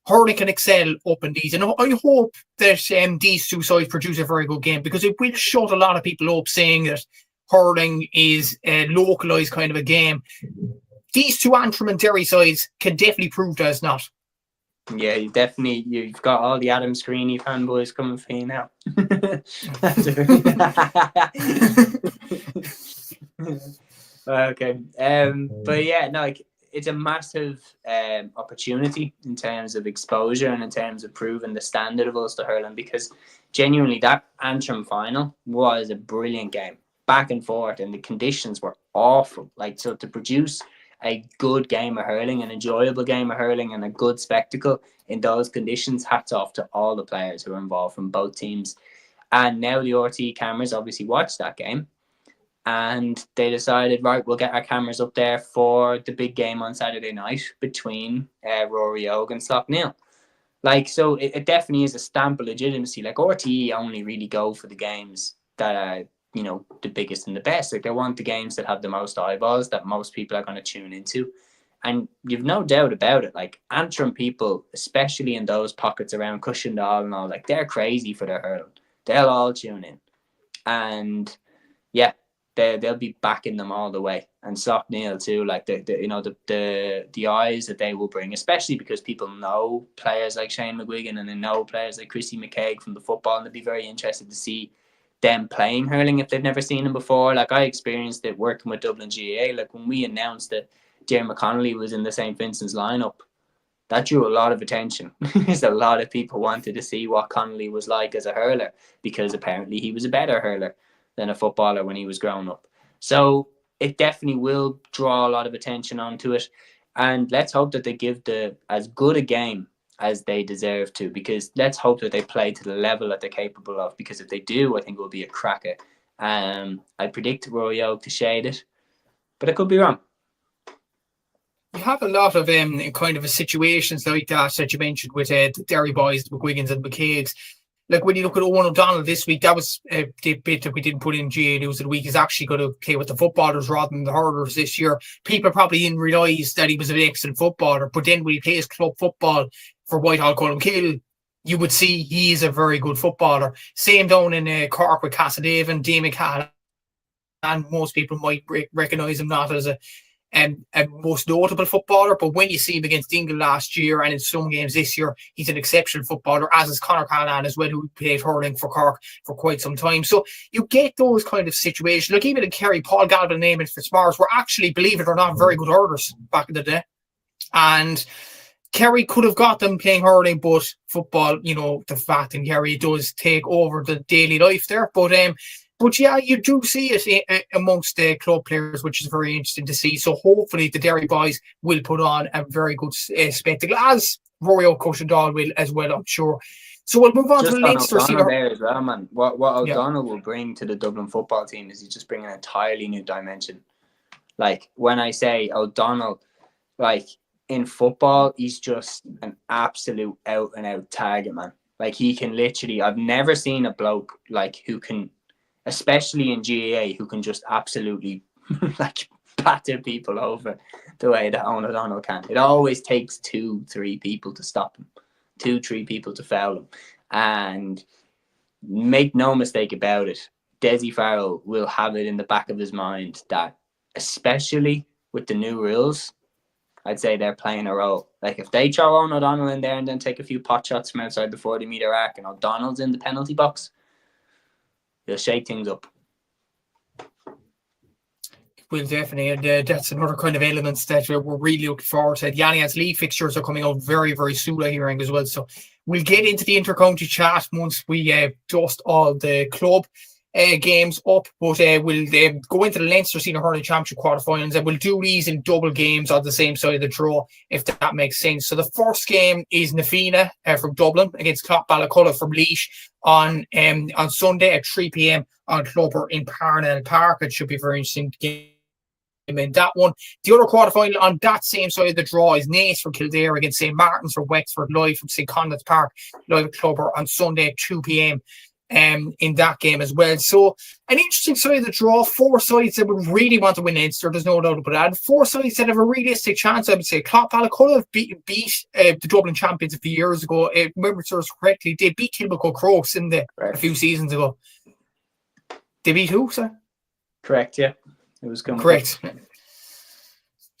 Hurling can excel up in these. And I hope that these two sides produce a very good game, because it will shut a lot of people up saying that hurling is a localised kind of a game. These two Antrim and Derry sides can definitely prove that it's not. Yeah, you've got all the Adam Screeney fanboys coming for you now. Okay. But yeah, no, it's a massive opportunity in terms of exposure and in terms of proving the standard of Ulster hurling, because genuinely that Antrim final was a brilliant game, back and forth, and the conditions were awful. So to produce a good game of hurling, an enjoyable game of hurling, and a good spectacle in those conditions, hats off to all the players who are involved from both teams. And now the RT cameras obviously watched that game, and they decided, right, we'll get our cameras up there for the big game on Saturday night between Ruairi Og and Slaughtneil. Like, so it definitely is a stamp of legitimacy. Like, RTE only really go for the games that are, you know, the biggest and the best. Like, they want the games that have the most eyeballs, that most people are going to tune into. And you've no doubt about it. Like, Antrim people, especially in those pockets around Cushendall and all, like, they're crazy for their hurling. They'll all tune in. And yeah, they'll be backing them all the way. And Slaughtneil too, like the eyes that they will bring, especially because people know players like Shane McGuigan and they know players like Chrissy McKaig from the football, and they'd be very interested to see them playing hurling if they've never seen them before. Like, I experienced it working with Dublin GAA. Like, when we announced that Jerry McConnelly was in the St. Vincent's lineup, that drew a lot of attention. Because a lot of people wanted to see what Connolly was like as a hurler, because apparently he was a better hurler than a footballer when he was growing up. So it definitely will draw a lot of attention onto it. And let's hope that they give as good a game as they deserve to, because let's hope that they play to the level that they're capable of, because if they do, I think it will be a cracker. I predict Ruairi Og to shade it, but I could be wrong. You have a lot of kind of situations like that you mentioned with the Derry boys, the McGuigans and McCaig's. Like, when you look at Owen O'Donnell this week, that was the bit that we didn't put in GA News of the Week, is actually going to play with the footballers rather than the hurlers this year. People probably didn't realise that he was an excellent footballer, but then when he plays club football for Whitehall Colmkill, you would see he is a very good footballer. Same down in Cork with Castletown, Damien Callahan, and most people might recognise him not as a most notable footballer, but when you see him against Dingle last year and in some games this year, he's an exceptional footballer, as is Conor Callahan as well, who played hurling for Cork for quite some time. So you get those kind of situations. Like, even in Kerry, Paul Galvin and Eamon Fitzmaurice were actually, believe it or not, very good hurlers back in the day. And Kerry could have got them playing hurling, but football, you know, the fact in Kerry does take over the daily life there. But yeah, you do see it amongst the club players, which is very interesting to see. So hopefully the Derry boys will put on a very good spectacle, as Ruairi Og Cushendall will as well, I'm sure. So we'll move on to the Leinster O'Donnell there as well, man. What O'Donnell will bring to the Dublin football team is he's just bringing an entirely new dimension. Like, when I say O'Donnell, like, in football, he's just an absolute out and out target, man. Like, he can literally, I've never seen a bloke like who can, especially in GAA, who can just absolutely like batter people over the way that Owen O'Donnell can. It always takes 2-3 people to stop him, 2-3 people to foul him. And make no mistake about it, Desi Farrell will have it in the back of his mind that, especially with the new rules, I'd say they're playing a role. Like, if they throw Owen O'Donnell in there and then take a few pot shots from outside the 40-metre arc and O'Donnell's in the penalty box, they'll shake things up. Well, definitely, and that's another kind of element that we're really looking forward to. The Allianz League fixtures are coming out very, very soon, I'm hearing as well. So we'll get into the inter-county chat once we dust all the club games up. But we'll go into the Leinster Senior Hurling Championship quarterfinals, and we'll do these in double games on the same side of the draw, if that makes sense. So the first game is Nafina from Dublin against Clough Ballacolla from Laois on Sunday at 3 p.m. on Clough in Parnell Park. It should be a very interesting game in that one. The other quarterfinal on that same side of the draw is Naas from Kildare against St. Martin's from Wexford, live from St. Conleth's Park, live at Clough on Sunday at 2 p.m. In that game as well. So an interesting side of the draw. 4 sides that would really want to win Leinster, there's no doubt about that. 4 sides that have a realistic chance, I would say. Clough Ballacolla beat the Dublin champions a few years ago. Remember serves correctly, they beat Kilmacud Crokes in a few seasons ago. They beat who, sir? Correct, yeah. It was going correct.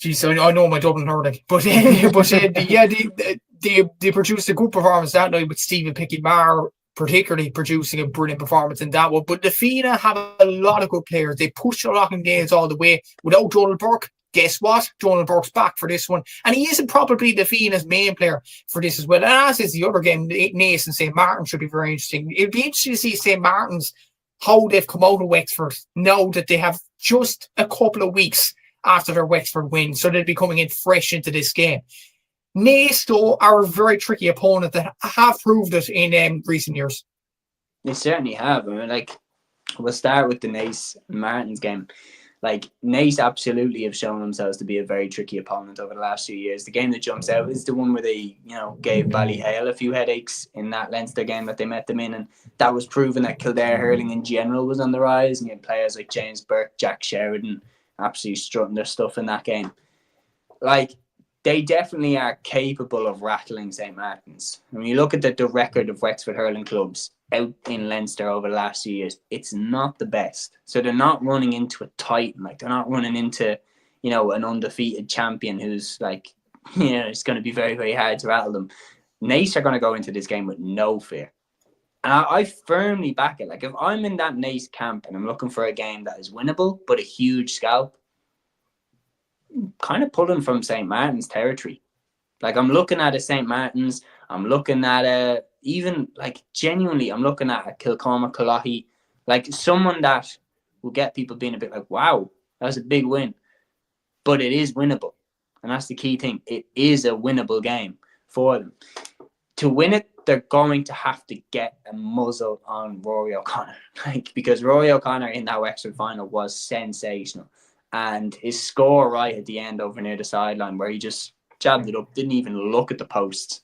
Jeez, I know my Dublin hurling, but yeah, they produced a good performance that night with Stephen Pickett-Marr particularly producing a brilliant performance in that one. But the Fianna have a lot of good players. They pushed the Loughlin Gaels all the way without Donald Burke. Guess what? Donald Burke's back for this one. And he isn't probably the Fianna's main player for this as well. And as is the other game, Naas and St. Martin should be very interesting. It'd be interesting to see St. Martin's, how they've come out of Wexford now that they have just a couple of weeks after their Wexford win. So they'll be coming in fresh into this game. Naas, though, are a very tricky opponent that have proved it in recent years. They certainly have. I mean, like, we'll start with the Naas and Martin's game. Like, Naas absolutely have shown themselves to be a very tricky opponent over the last few years. The game that jumps out is the one where they, gave Ballyhale a few headaches in that Leinster game that they met them in, and that was proven that Kildare hurling in general was on the rise, and you had players like James Burke, Jack Sheridan, absolutely strutting their stuff in that game. Like, they definitely are capable of rattling St. Martin's. When you look at the record of Wexford hurling clubs out in Leinster over the last few years, it's not the best. So they're not running into a titan. Like, they're not running into, an undefeated champion who's like, it's going to be very, very hard to rattle them. Naas are going to go into this game with no fear. And I firmly back it. Like, if I'm in that Naas camp and I'm looking for a game that is winnable, but a huge scalp, kind of pulling from St. Martin's territory. Like, I'm looking at a St. Martin's, I'm looking at even, like, genuinely, I'm looking at a Kilcormac, Cloughy, like, someone that will get people being a bit like, wow, that's a big win. But it is winnable. And that's the key thing. It is a winnable game for them. To win it, they're going to have to get a muzzle on Ruairi O'Connor. Like, because Ruairi O'Connor in that Wexford final was sensational. And his score right at the end over near the sideline, where he just jabbed it up, didn't even look at the posts.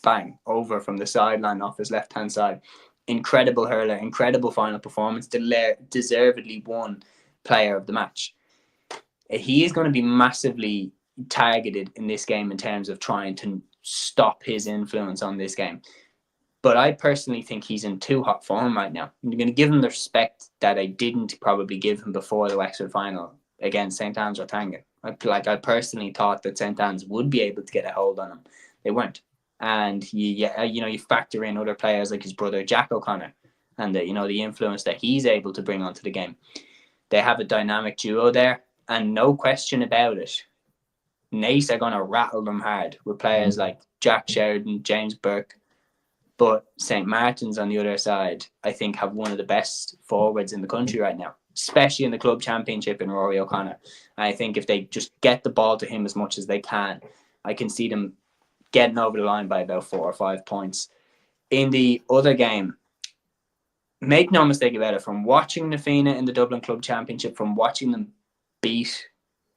Bang, over from the sideline off his left-hand side. Incredible hurler, incredible final performance. Deservedly won player of the match. He is going to be massively targeted in this game in terms of trying to stop his influence on this game. But I personally think he's in too hot form right now. I'm going to give him the respect that I didn't probably give him before the Wexford final against St. Anne's Rothangan. I personally thought that St. Anne's would be able to get a hold on him. They weren't. And you factor in other players like his brother Jack O'Connor and the influence that he's able to bring onto the game. They have a dynamic duo there, and no question about it, Naas are going to rattle them hard with players like Jack Sheridan, James Burke. But St. Martin's on the other side, I think, have one of the best forwards in the country right now, especially in the club championship in Ruairi O'Connor. And I think if they just get the ball to him as much as they can, I can see them getting over the line by about 4 or 5 points. In the other game, make no mistake about it, from watching Na Fianna in the Dublin Club Championship, from watching them beat,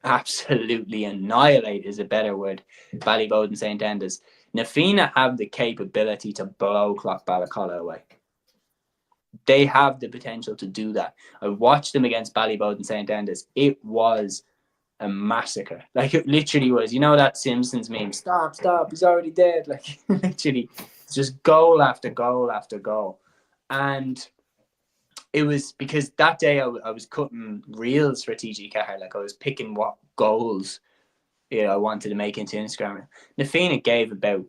absolutely annihilate is a better word, Ballyboden St. Enda's, Na Fianna have the capability to blow Clough Ballacolla away. They have the potential to do that. I watched them against Ballyboden St. Enda's. It was a massacre. Like, it literally was. You know that Simpsons meme, stop, he's already dead. Like, literally, just goal after goal after goal. And it was because that day I was cutting reels for TG4. Like, I was picking what goals I wanted to make into Instagram. Na Fianna gave about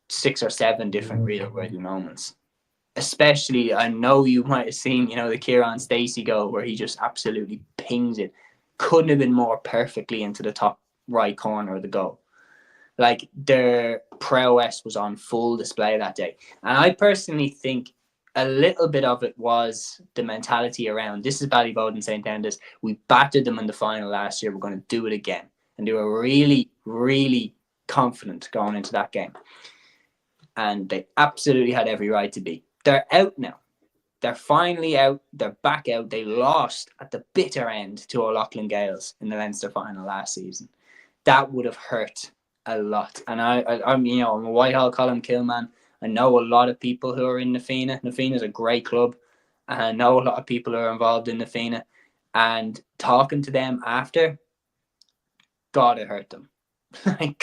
6 or 7 different reel-worthy moments. Especially, I know you might have seen, the Kieran Stacey goal where he just absolutely pings it. Couldn't have been more perfectly into the top right corner of the goal. Like, their prowess was on full display that day. And I personally think a little bit of it was the mentality around, this is Ballyboden St. Enda's. We battered them in the final last year. We're going to do it again. And they were really, really confident going into that game. And they absolutely had every right to be. They're out now. They're finally out. They're back out. They lost at the bitter end to O'Loughlin Gaels in the Leinster final last season. That would have hurt a lot. And I'm a Whitehall column kill man. I know a lot of people who are in Na Fianna. Na Fianna is a great club. And I know a lot of people who are involved in Na Fianna. And talking to them after, God, it hurt them.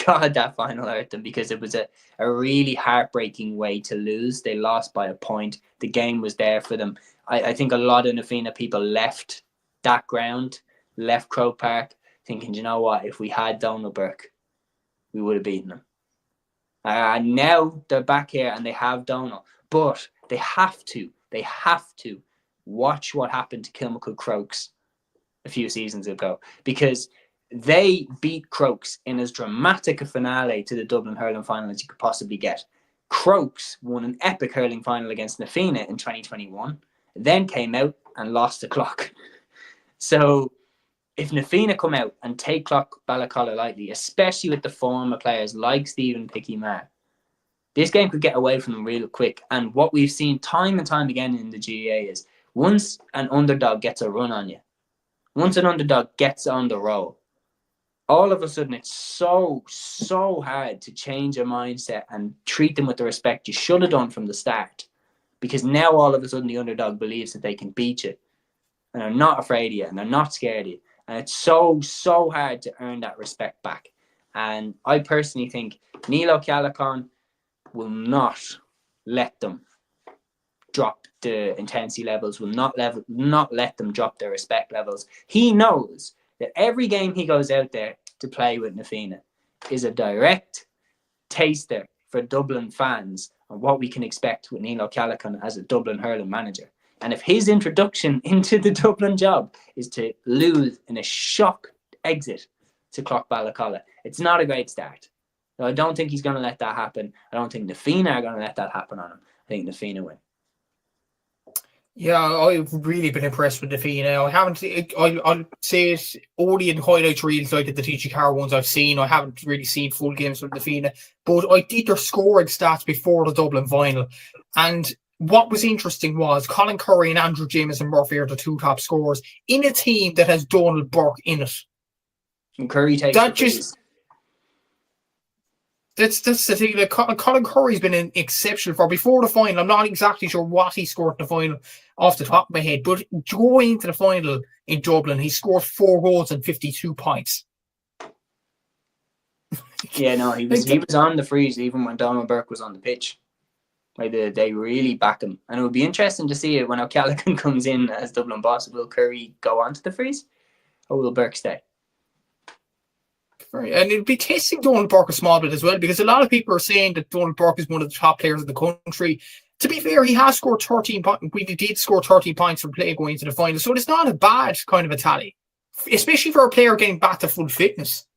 God, that final hurt them because it was a really heartbreaking way to lose. They lost by a point. The game was there for them. I think a lot of Na Fianna people left that ground, left Croke Park, thinking, you know what, if we had Donald Burke, we would have beaten them. Now they're back here and they have Donald. But they have to watch what happened to Kilmacud Crokes a few seasons ago, because they beat Crokes in as dramatic a finale to the Dublin hurling final as you could possibly get. Crokes won an epic hurling final against Na Fianna in 2021, then came out and lost to Clough. So if Na Fianna come out and take Clough Ballacolla lightly, especially with the former players like Stephen Picky Maher, this game could get away from them real quick. And what we've seen time and time again in the GAA is once an underdog gets a run on you, Once an underdog gets on the roll, all of a sudden it's so hard to change a mindset and treat them with the respect you should have done from the start. Because now all of a sudden the underdog believes that they can beat you. And they're not afraid of you, and they're not scared of you. And it's so hard to earn that respect back. And I personally think Neil O'Callaghan will not let them drop the intensity levels, will not let them drop their respect levels. He knows that every game he goes out there to play with Na Fianna is a direct taster for Dublin fans of what we can expect with Neil O'Callaghan as a Dublin hurling manager. And if his introduction into the Dublin job is to lose in a shock exit to Clough Ballacolla, it's not a great start. So I don't think he's going to let that happen. I don't think Na Fianna are going to let that happen on him. I think Na Fianna win. Yeah, I've really been impressed with Na Fianna. I'll say it only in highlights reels like the TG Car ones I've seen. I haven't really seen full games with Na Fianna, but I did their scoring stats before the Dublin final. And what was interesting was Colin Curry and Andrew Jameson Murphy are the two top scorers in a team that has Donald Burke in it. And Curry takes that just. That's the thing. Like, Colin Curry's been exceptional for before the final. I'm not exactly sure what he scored in the final off the top of my head, but going into the final in Dublin, he scored 4 goals and 52 points. Yeah, no, he was on the freeze even when Donald Burke was on the pitch. Like they really back him, and it would be interesting to see it when O'Callaghan comes in as Dublin boss. Will Curry go on to the freeze, or will Burke stay? And it'd be testing Donald Burke a small bit as well, because a lot of people are saying that Donald Burke is one of the top players in the country. To be fair, he has scored 13 points. We did score 13 points from play going into the final, so it's not a bad kind of a tally, especially for a player getting back to full fitness.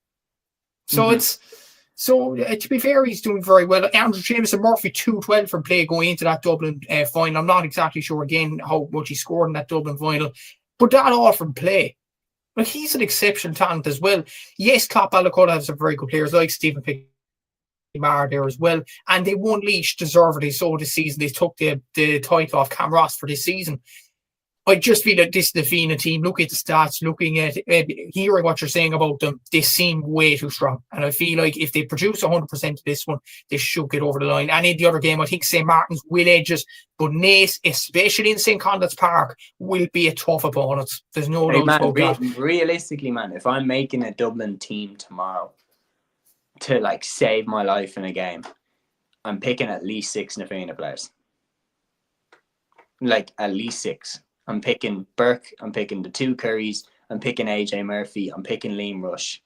So to be fair, he's doing very well. Andrew Jameson Murphy 2-12 from play going into that Dublin final. I'm not exactly sure again how much he scored in that Dublin final, but that all from play. Like, he's an exceptional talent as well. Yes, Clough Ballacolla has some very good players like Stephen Pickmar there as well. And they won Laois deservedly so this season. They took the title off Cam Ross for this season. I just feel that this is the Fianna team. Look at the stats, looking at hearing what you're saying about them, they seem way too strong. And I feel like if they produce 100% of this one, they should get over the line. And in the other game, I think St. Martin's will edge it, but Naas, especially in St. Conleth's Park, will be a tough opponent. There's no doubt about that. Realistically, man, if I'm making a Dublin team tomorrow to like save my life in a game, I'm picking at least 6 Na Fianna players. Like at least 6. I'm picking Burke, I'm picking the 2 Currys, I'm picking AJ Murphy, I'm picking Liam Rush.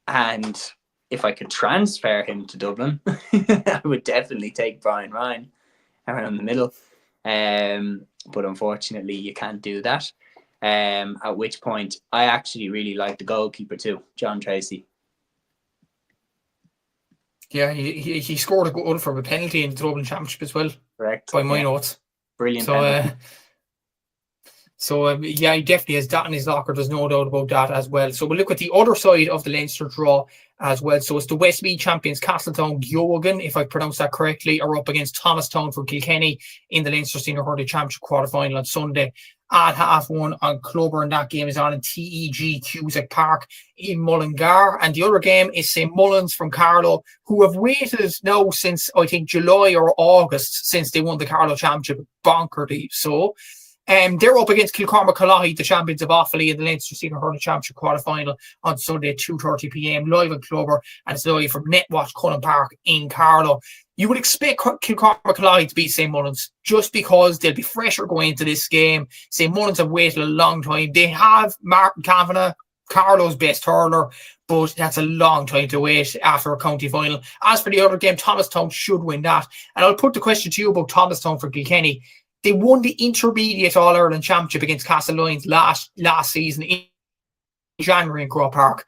And if I could transfer him to Dublin, I would definitely take Brian Ryan around the middle. But unfortunately, you can't do that. At which point, I actually really like the goalkeeper too, John Tracy. Yeah, he scored a goal from a penalty in the Dublin Championship as well. Correct. By my notes. Brilliant. Yeah, he definitely has that in his locker. There's no doubt about that as well. So we'll look at the other side of the Leinster draw as well. So it's the Westmeath champions Castletown Geoghegan, if I pronounce that correctly, are up against Thomastown from Kilkenny in the Leinster Senior Hurling Championship quarter-final on Sunday at 1:30 on Clough, and that game is on in TEG Cusack Park in Mullingar. And the other game is St. Mullins from Carlow, who have waited now since, I think, July or August since they won the Carlow Championship, bonkerly so. They're up against Kilcormac, the champions of Offaly, in the Leinster Senior Hurling Championship quarter-final on Sunday at 2:30 p.m. live on Clough, and it's live from Netwatch Cullen Park in Carlow. You would expect Kilcormac to beat St. Mullins just because they'll be fresher going into this game. St. Mullins have waited a long time. They have Martin Kavanagh, Carlow's best hurler, but that's a long time to wait after a county final. As for the other game, Thomastown should win that. And I'll put the question to you about Thomastown for Kilkenny. They won the intermediate All-Ireland Championship against Castleiney last season in January in Croke Park.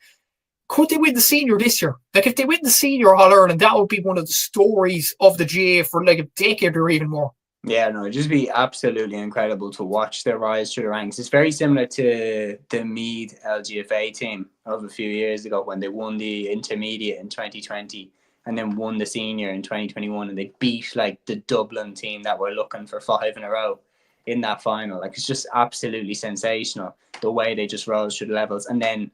Could they win the senior this year? Like, if they win the senior All-Ireland, that would be one of the stories of the GA for like a decade or even more. Yeah, no, it'd just be absolutely incredible to watch their rise through the ranks. It's very similar to the Meath LGFA team of a few years ago when they won the intermediate in 2020 and then won the senior in 2021, and they beat like the Dublin team that were looking for 5 in a row. in that final. Like, it's just absolutely sensational the way they just rose through the levels. And then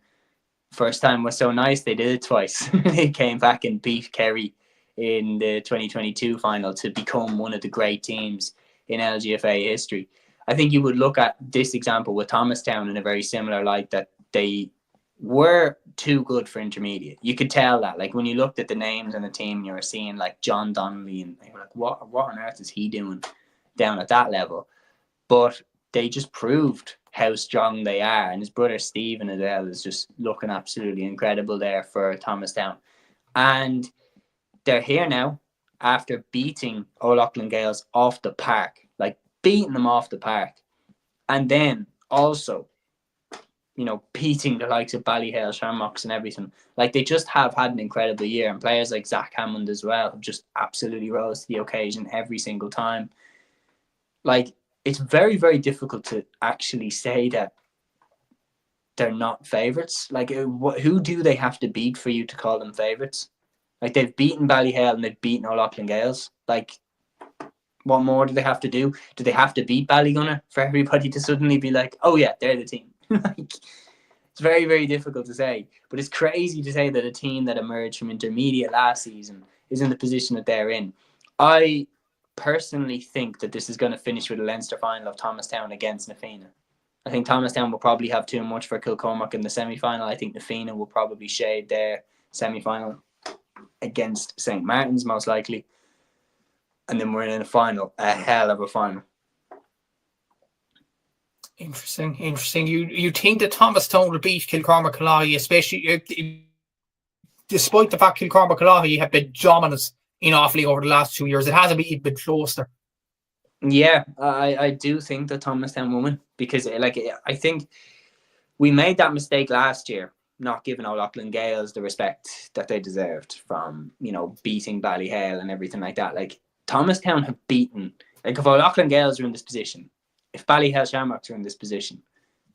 first time was so nice, they did it twice. They came back and beat Kerry in the 2022 final to become one of the great teams in LGFA history. I think you would look at this example with Thomastown in a very similar light, that they were too good for intermediate. You could tell that. Like, when you looked at the names on the team, you were seeing like John Donnelly, and you were like, what on earth is he doing down at that level? But they just proved how strong they are. And his brother Stephen as well is just looking absolutely incredible there for Thomastown. And they're here now after beating O'Loughlin Gaels off the park, like beating them off the park. And then also, you know, beating the likes of Ballyhale, Shamrocks and everything. Like, they just have had an incredible year. And players like Zach Hammond as well have just absolutely rose to the occasion every single time. Like, it's very, very difficult to actually say that they're not favourites. Like, who do they have to beat for you to call them favourites? Like, they've beaten Ballyhale and they've beaten O'Loughlin Gaels. Like, what more do they have to do? Do they have to beat Ballygunner for everybody to suddenly be like, oh yeah, they're the team? Like, it's very, very difficult to say. But it's crazy to say that a team that emerged from intermediate last season is in the position that they're in. I personally think that this is going to finish with a Leinster final of Thomastown against Nafina. I think Thomastown will probably have too much for Kilcormac in the semi-final. I think Nafina will probably shade their semi-final against St. Martin's, most likely. And then we're in a final, a hell of a final. Interesting. You think that Thomastown will beat Kilcormac Clough, especially despite the fact Kilcormac Clough have been dominant in Offaly over the last 2 years. It hasn't even been closer. Yeah, I do think that Thomastown will win, because I think we made that mistake last year, not giving O'Loughlin Gaels the respect that they deserved from, you know, beating Ballyhale and everything like that. Like, Thomastown have beaten, like, if O'Loughlin Gaels are in this position, if Ballyhale Shamrocks are in this position,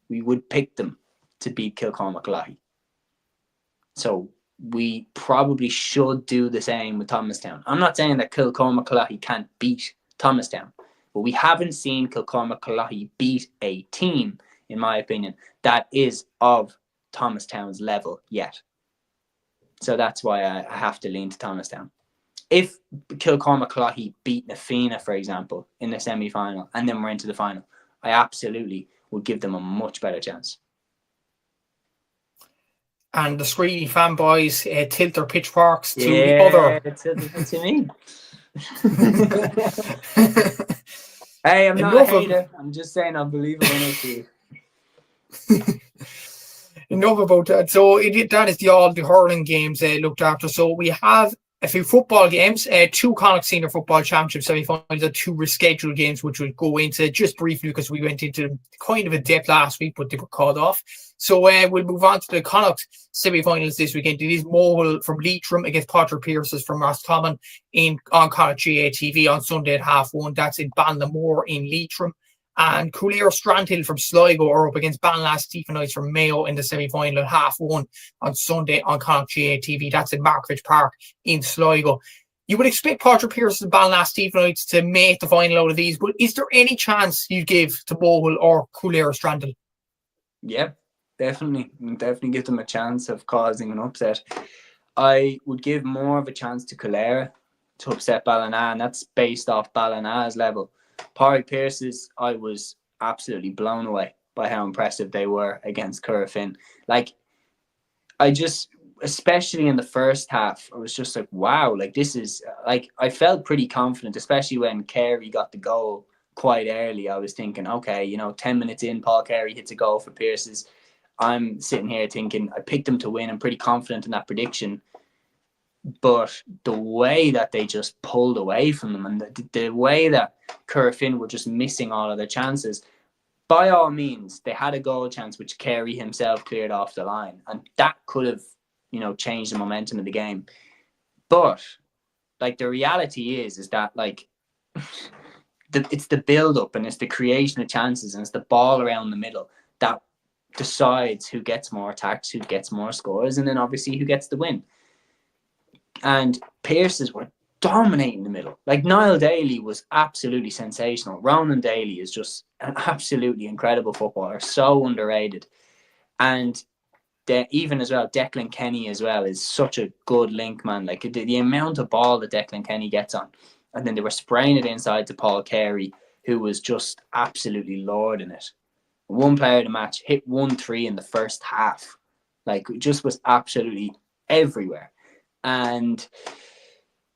we would pick them to beat Kilcormac Clough. So we probably should do the same with Thomastown. I'm not saying that Kilcormac Clough can't beat Thomastown, but we haven't seen Kilcormac Clough beat a team, in my opinion, that is of Thomastown's level yet. So that's why I have to lean to Thomastown. If Kilcormac Clough beat Nafina, for example, in the semi-final, and then we're into the final, I absolutely would give them a much better chance. And the Screedy fanboys tilt their pitchforks to the other. To me. Hey, I'm not a hater. I'm just saying I believe in it. Enough about that. So that is all the hurling games looked after. So we have a few football games, 2 Connacht Senior Football Championship semi-finals, and 2 rescheduled games, which we'll go into just briefly because we went into kind of a depth last week, but they were called off. So we'll move on to the Connacht semi-finals this weekend. It is Mohill from Leitrim against Padraig Pearses from Roscommon on Connacht GA TV on Sunday at 1:30. That's in Ballina in Leitrim. And Coolera Strandhill from Sligo are up against Ballina Stephenites from Mayo in the semi-final at 1:30 on Sunday on Connacht GA TV. That's in Markievicz Park in Sligo. You would expect Padraig Pearses and Ballina Stephenites to make the final out of these, but is there any chance you'd give to Mohill or Coolera Strandhill? Yeah, definitely. Definitely give them a chance of causing an upset. I would give more of a chance to Coolera to upset Ballina, and that's based off Ballina's level. Padraig Pearses, I was absolutely blown away by how impressive they were against Currafin. Like, especially in the first half, I was just like, wow, like, this is, like, I felt pretty confident, especially when Carey got the goal quite early. I was thinking, okay, you know, 10 minutes in, Paul Carey hits a goal for Pearses. I'm sitting here thinking, I picked them to win. I'm pretty confident in that prediction. But the way that they just pulled away from them, and the way that Currafin were just missing all of their chances, by all means, they had a goal chance which Carey himself cleared off the line, and that could have, you know, changed the momentum of the game. But like, the reality is that, like, it's the build-up and it's the creation of chances and it's the ball around the middle that decides who gets more attacks, who gets more scores, and then obviously who gets the win. And Pearses were dominating the middle. Like Niall Daly was absolutely sensational. Ronan Daly is just an absolutely incredible footballer, so underrated. And even as well, Declan Kenny as well is such a good link man. Like the amount of ball that Declan Kenny gets on, and then they were spraying it inside to Paul Carey, who was just absolutely lording it. One player of the match hit 1-3 in the first half. Like, it just was absolutely everywhere. And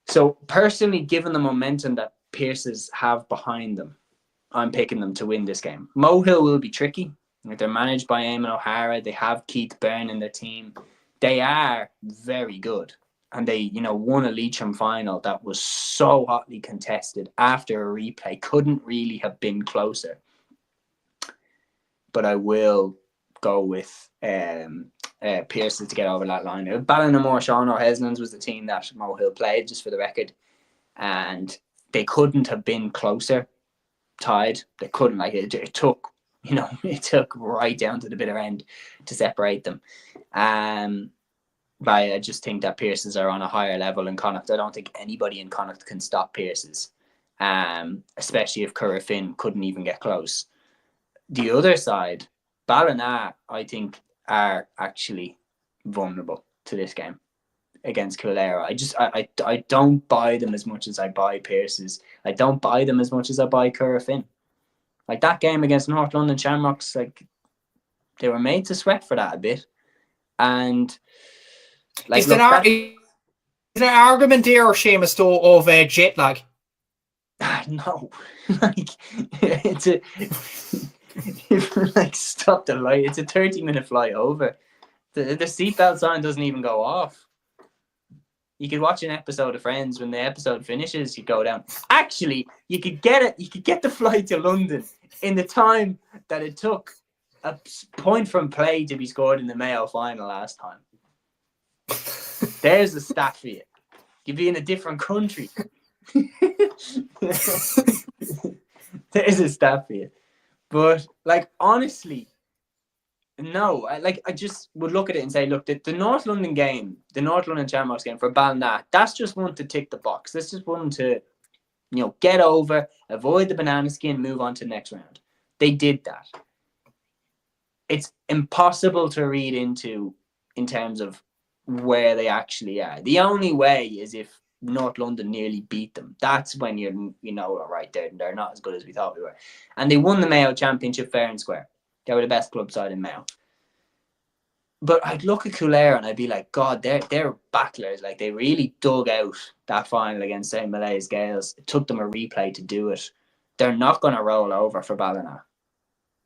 so, personally, given the momentum that Pearses have behind them, I'm picking them to win this game. Mohill will be tricky. They're managed by Eamon O'Hara. They have Keith Byrne in their team. They are very good. And they, won a Leitrim final that was so hotly contested after a replay. Couldn't really have been closer. But I will go with Pearses to get over that line. Ballina, Sean O'Heslands was the team that Mohill played, just for the record. And they couldn't have been closer tied. They couldn't. It took, it took right down to the bitter end to separate them. But I just think that Pearses are on a higher level in Connacht. I don't think anybody in Connacht can stop Pearses, especially if Curra Finn couldn't even get close. The other side, Ballina, I think, are actually vulnerable to this game against Coolera. I don't buy them as much as I buy Pearses. I don't buy them as much as I buy Curra Finn. Like that game against North London Shamrocks, like they were made to sweat for that a bit. And like, is there an argument there, Seamus, though, of jet lag? No, like like stop the light. It's a 30-minute flight over. The seatbelt sign doesn't even go off. You could watch an episode of Friends. When the episode finishes, you go down. Actually, you could get it. You could get the flight to London in the time that it took a point from play to be scored in the Mayo final last time. There's a stat for you. You'd be in a different country. There's a stat for you. But, like, honestly, no. I just would look at it and say, look, the North London game, the North London Shamrocks game for Ballina, that's just one to tick the box. That's just one to, get over, avoid the banana skin, move on to the next round. They did that. It's impossible to read into in terms of where they actually are. The only way is if North London nearly beat them. That's when all right, they're not as good as we thought we were. And they won the Mayo Championship fair and square. They were the best club side in Mayo. But I'd look at Coolera and I'd be like, God, they're backlers. Like, they really dug out that final against St. Malay's Gaels. It took them a replay to do it. They're not going to roll over for Ballina.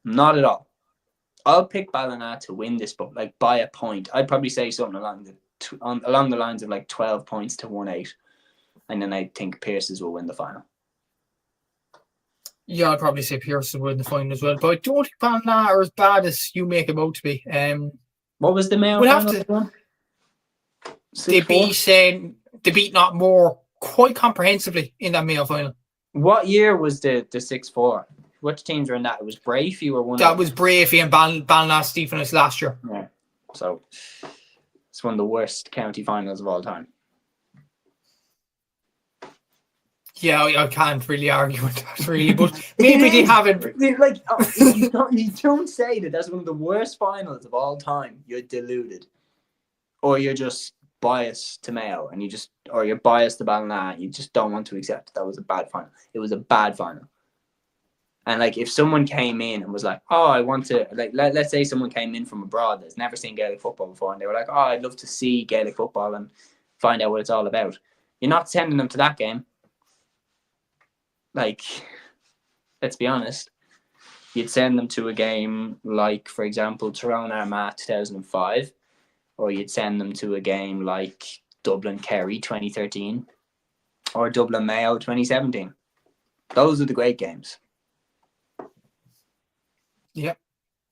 Not at all. I'll pick Ballina to win this, but like by a point. I'd probably say something along the lines of like 12 points to 1-8. And then I think Pearses will win the final. Yeah, I'd probably say Pearses will win the final as well. But I don't think Ballina are as bad as you make them out to be. What was the Mayo final? They beat Loughmore quite comprehensively in that Mayo final. What year was the 6-4? Which teams were in that? It was Brafey or one. That was Brafey and Ballina Stephenites last year. Yeah. So it's one of the worst county finals of all time. Yeah, I can't really argue with that, really, but maybe they haven't. Like, you don't say that that's one of the worst finals of all time. You're deluded, or you're just biased to Mayo, and or you're biased to Ballina. You just don't want to accept that was a bad final. It was a bad final. And like, if someone came in and was like, "Oh, I want to," like, let's say someone came in from abroad that's never seen Gaelic football before, and they were like, "Oh, I'd love to see Gaelic football and find out what it's all about." You're not sending them to that game. Like, let's be honest. You'd send them to a game like, for example, Tyrone Armagh 2005, or you'd send them to a game like Dublin Kerry 2013, or Dublin Mayo 2017. Those are the great games. Yeah,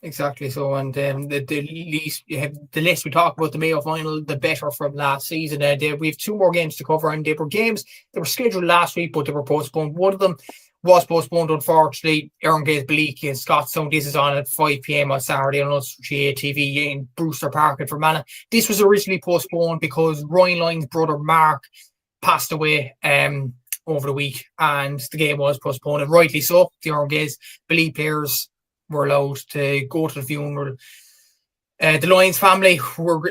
exactly. So, and the less we talk about the Mayo final, the better from last season. We have 2 more games to cover, and they were games that were scheduled last week, but they were postponed. One of them was postponed, unfortunately. Erne against Belleek in Scotstown. This is on at 5 p.m. on Saturday on GA TV in Brewster Park in Fermanagh. This was originally postponed because Ryan Lyon's brother Mark passed away over the week, and the game was postponed, and rightly so. The Erne Gaels Belleek players were allowed to go to the funeral. The Lions family were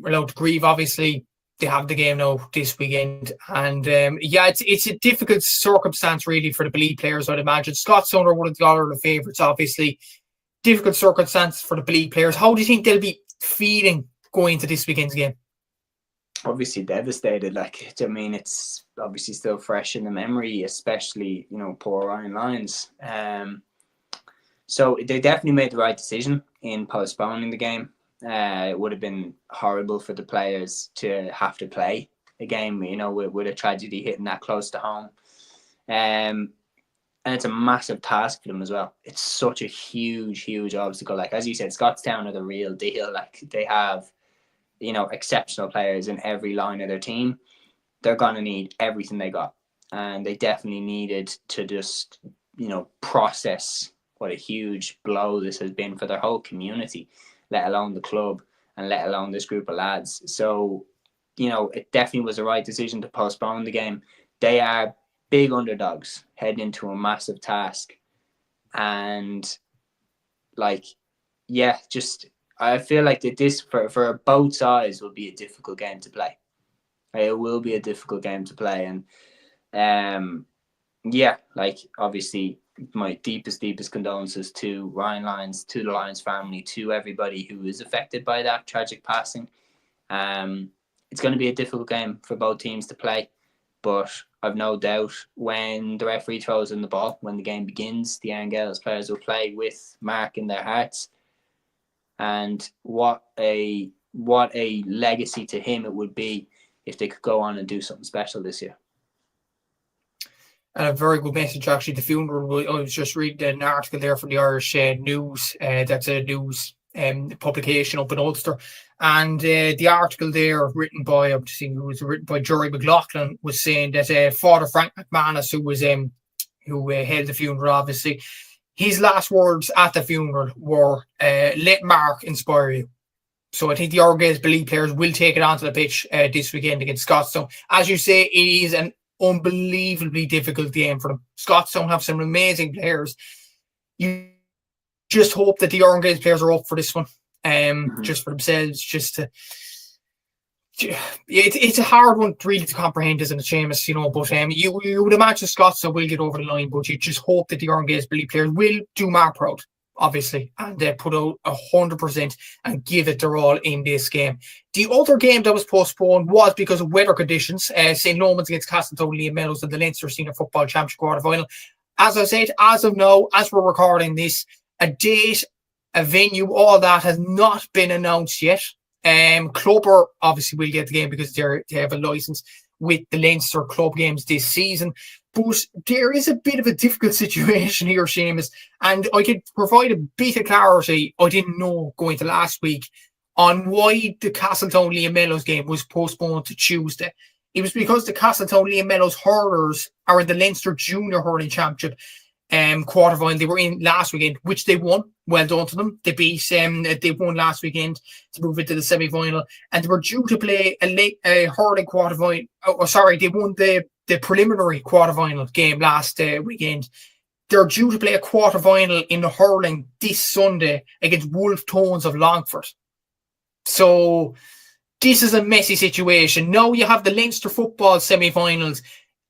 allowed to grieve, obviously. They have the game now this weekend, and it's a difficult circumstance really for the Belleek players, I'd imagine. Scotstown are one of the other favourites, obviously. Difficult circumstance for the Belleek players. How do you think they'll be feeling going into this weekend's game? Obviously devastated. Like, I mean, it's obviously still fresh in the memory, especially, you know, poor Ryan Lyons. So they definitely made the right decision in postponing the game. It would have been horrible for the players to have to play a game, you know, with a tragedy hitting that close to home. And it's a massive task for them as well. It's such a huge obstacle. Like, as you said, Scotstown are the real deal. Like, they have, you know, exceptional players in every line of their team. They're going to need everything they got. And they definitely needed to just, you know, process what a huge blow this has been for their whole community, let alone the club and let alone this group of lads. So, you know, it definitely was the right decision to postpone the game. They are big underdogs heading into a massive task. And, like, yeah, just I feel like that this, for both sides, will be a difficult game to play. It will be a difficult game to play. And, yeah, like, obviously, my deepest condolences to Ryan Lyons, to the Lyons family, to everybody who is affected by that tragic passing. It's going to be a difficult game for both teams to play, but I've no doubt when the referee throws in the ball, when the game begins, the Erne Gaels players will play with Mark in their hearts. And what a legacy to him it would be if they could go on and do something special this year. And a very good message, actually. The funeral, I was just reading an article there from the Irish News. That's a news publication up in Ulster. And the article there, written by, I'm just seeing, it was written by Jerry McLaughlin, was saying that Father Frank McManus, who held the funeral, obviously, his last words at the funeral were, "Let Mark inspire you." So I think the Erne Gaels Belleek players will take it onto the pitch this weekend against Scotstown. As you say, it is an unbelievably difficult game for them. Scotstown have some amazing players. You just hope that the Erne Gaels players are up for this one, just for themselves. It's a hard one really to comprehend, isn't it, Seamus? You know, but you would imagine Scotstown will get over the line, but you just hope that the Erne Gaels Belleek players will do Mark proud, obviously, and put out 100% and give it their all in this game. The other game that was postponed was because of weather conditions. St. Loman's against Castletown Liam Mellows in the Leinster Senior Football Championship quarter-final. As I said, as of now, as we're recording this, a date, a venue, all that has not been announced yet. Clubber obviously will get the game because they have a licence with the Leinster club games this season. But there is a bit of a difficult situation here, Seamus, and I could provide a bit of clarity I didn't know going to last week on why the Castletown Liam Mellows game was postponed to Tuesday. It was because the Castletown Liam Mellows hurlers are in the Leinster Junior Hurling Championship quarter-final. They were in last weekend, which they won. Well done to them. They beat they won last weekend to move into the semi-final, and they were due to play a hurling quarter-final. They won the preliminary quarter-final game last weekend. They're due to play a quarter-final in the hurling this Sunday against Wolf Tones of Longford. So this is a messy situation. Now you have the Leinster football semi-finals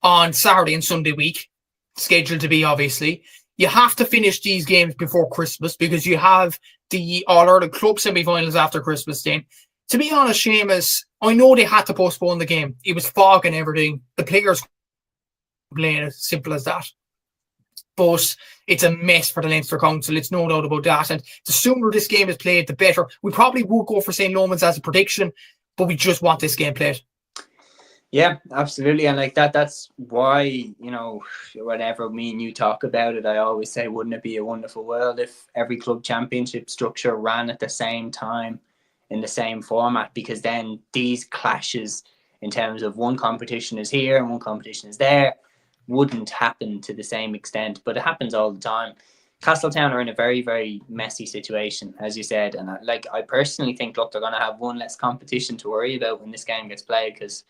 on Saturday and Sunday week, scheduled to be, obviously. You have to finish these games before Christmas because you have the All-Ireland Club semi-finals after Christmas then. To be honest, Seamus, I know they had to postpone the game. It was fog and everything. The players playing, as simple as that. But it's a mess for the Leinster Council. It's no doubt about that. And the sooner this game is played, the better. We probably would go for St. Loman's as a prediction, but we just want this game played. Yeah, absolutely. And like that's why, you know, whenever me and you talk about it, I always say, wouldn't it be a wonderful world if every club championship structure ran at the same time in the same format? Because then these clashes in terms of one competition is here and one competition is there wouldn't happen to the same extent, but it happens all the time. Castletown are in a very, very messy situation, as you said. And I personally think, look, they're going to have one less competition to worry about when this game gets played, because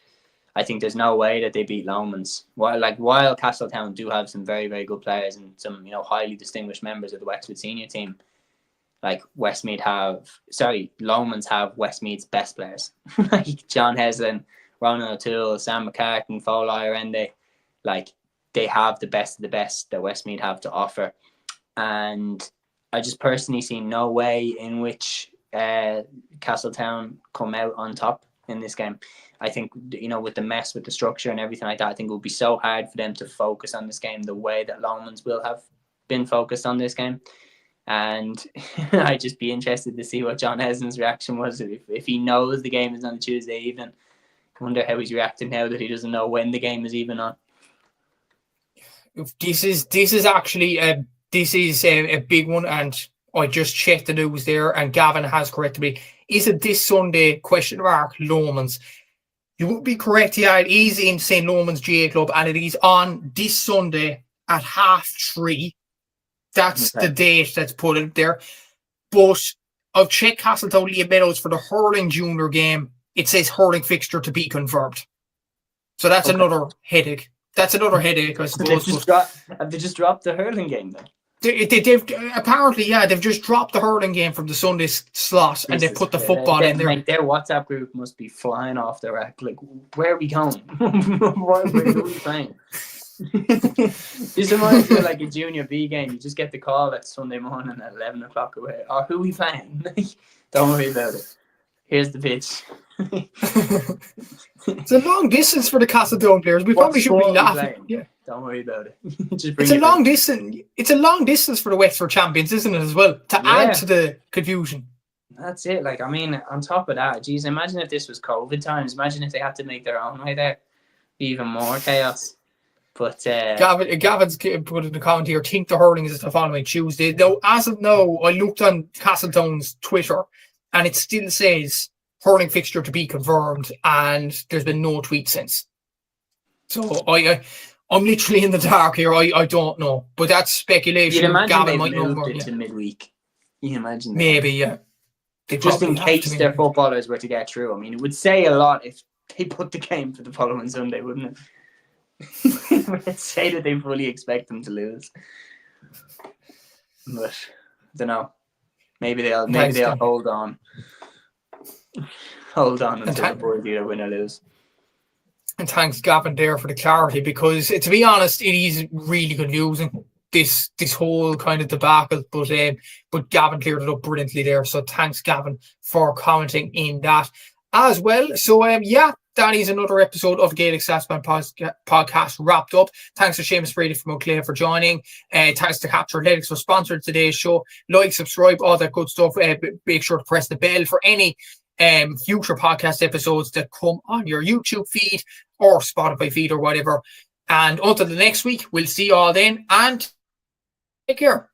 I think there's no way that they beat Loughman's. While Castletown do have some very, very good players and some, highly distinguished members of the Wexford senior team, like Loughman's have Westmead's best players. Like John Heslin, Ronan O'Toole, Sam McCartan, Foley, Erne. Like, they have the best of the best that Westmead have to offer. And I just personally see no way in which Castletown come out on top in this game. I think, with the mess with the structure and everything like that, I think it would be so hard for them to focus on this game the way that Loughman's will have been focused on this game. And I'd just be interested to see what John Heslin's reaction was if he knows the game is on Tuesday evening. I wonder how he's reacting now that he doesn't know when the game is even on. This is actually a big one, and I just checked the news there, and Gavin has corrected me. Is it this Sunday? ? Loughman's. You would be correct. Yeah, it is in St. Loughman's GA Club, and it is on this Sunday at 3:30. That's the date that's put in there. But I've checked Castletown Leah Meadows for the hurling junior game. It says hurling fixture to be confirmed. So that's another headache. That's another headache, I suppose. Have they just dropped the hurling game then? They've apparently, they've just dropped the hurling game from the Sunday slot and they've put the football in there. Like, their WhatsApp group must be flying off their rack. Like, where are we going? Where are we playing? This reminds me of like a junior B game. You just get the call at Sunday morning at 11 o'clock away. Oh, who are we playing? Don't worry about it. Here's the pitch. It's a long distance for the Castletown players. We probably should be laughing. Yeah. Don't worry about it. It's a long distance. It's a long distance for the Wexford champions, isn't it, as well? To add to the confusion. That's it. Like, I mean, on top of that, geez, imagine if this was COVID times. Imagine if they had to make their own way there. Even more chaos. But Gavin's put in the comment here, think the hurling is the following Tuesday. Though, as of now, I looked on Castletown's Twitter and it still says hurling fixture to be confirmed, and there's been no tweet since. So I'm literally in the dark here. I don't know, but that's speculation. You'd imagine Gavin they might know moved more. it to midweek. You imagine that? Maybe, yeah. Just in case their footballers were to get through. I mean, it would say a lot if they put the game for the following Sunday, wouldn't it? Let's say that they fully expect them to lose, but I don't know. Maybe they'll hold on until the boys either win or lose. And thanks, Gavin, there for the clarity, because to be honest, it is really confusing, this whole kind of debacle. But Gavin cleared it up brilliantly there. So thanks, Gavin, for commenting in that as well. So that is another episode of the Gaelic Statsman podcast wrapped up. Thanks to Seamus Brady from Mohill for joining. Thanks to Capture Athletics for sponsoring today's show. Like, subscribe, all that good stuff. Make sure to press the bell for any future podcast episodes that come on your YouTube feed or Spotify feed or whatever. And until the next week, we'll see you all then, and take care.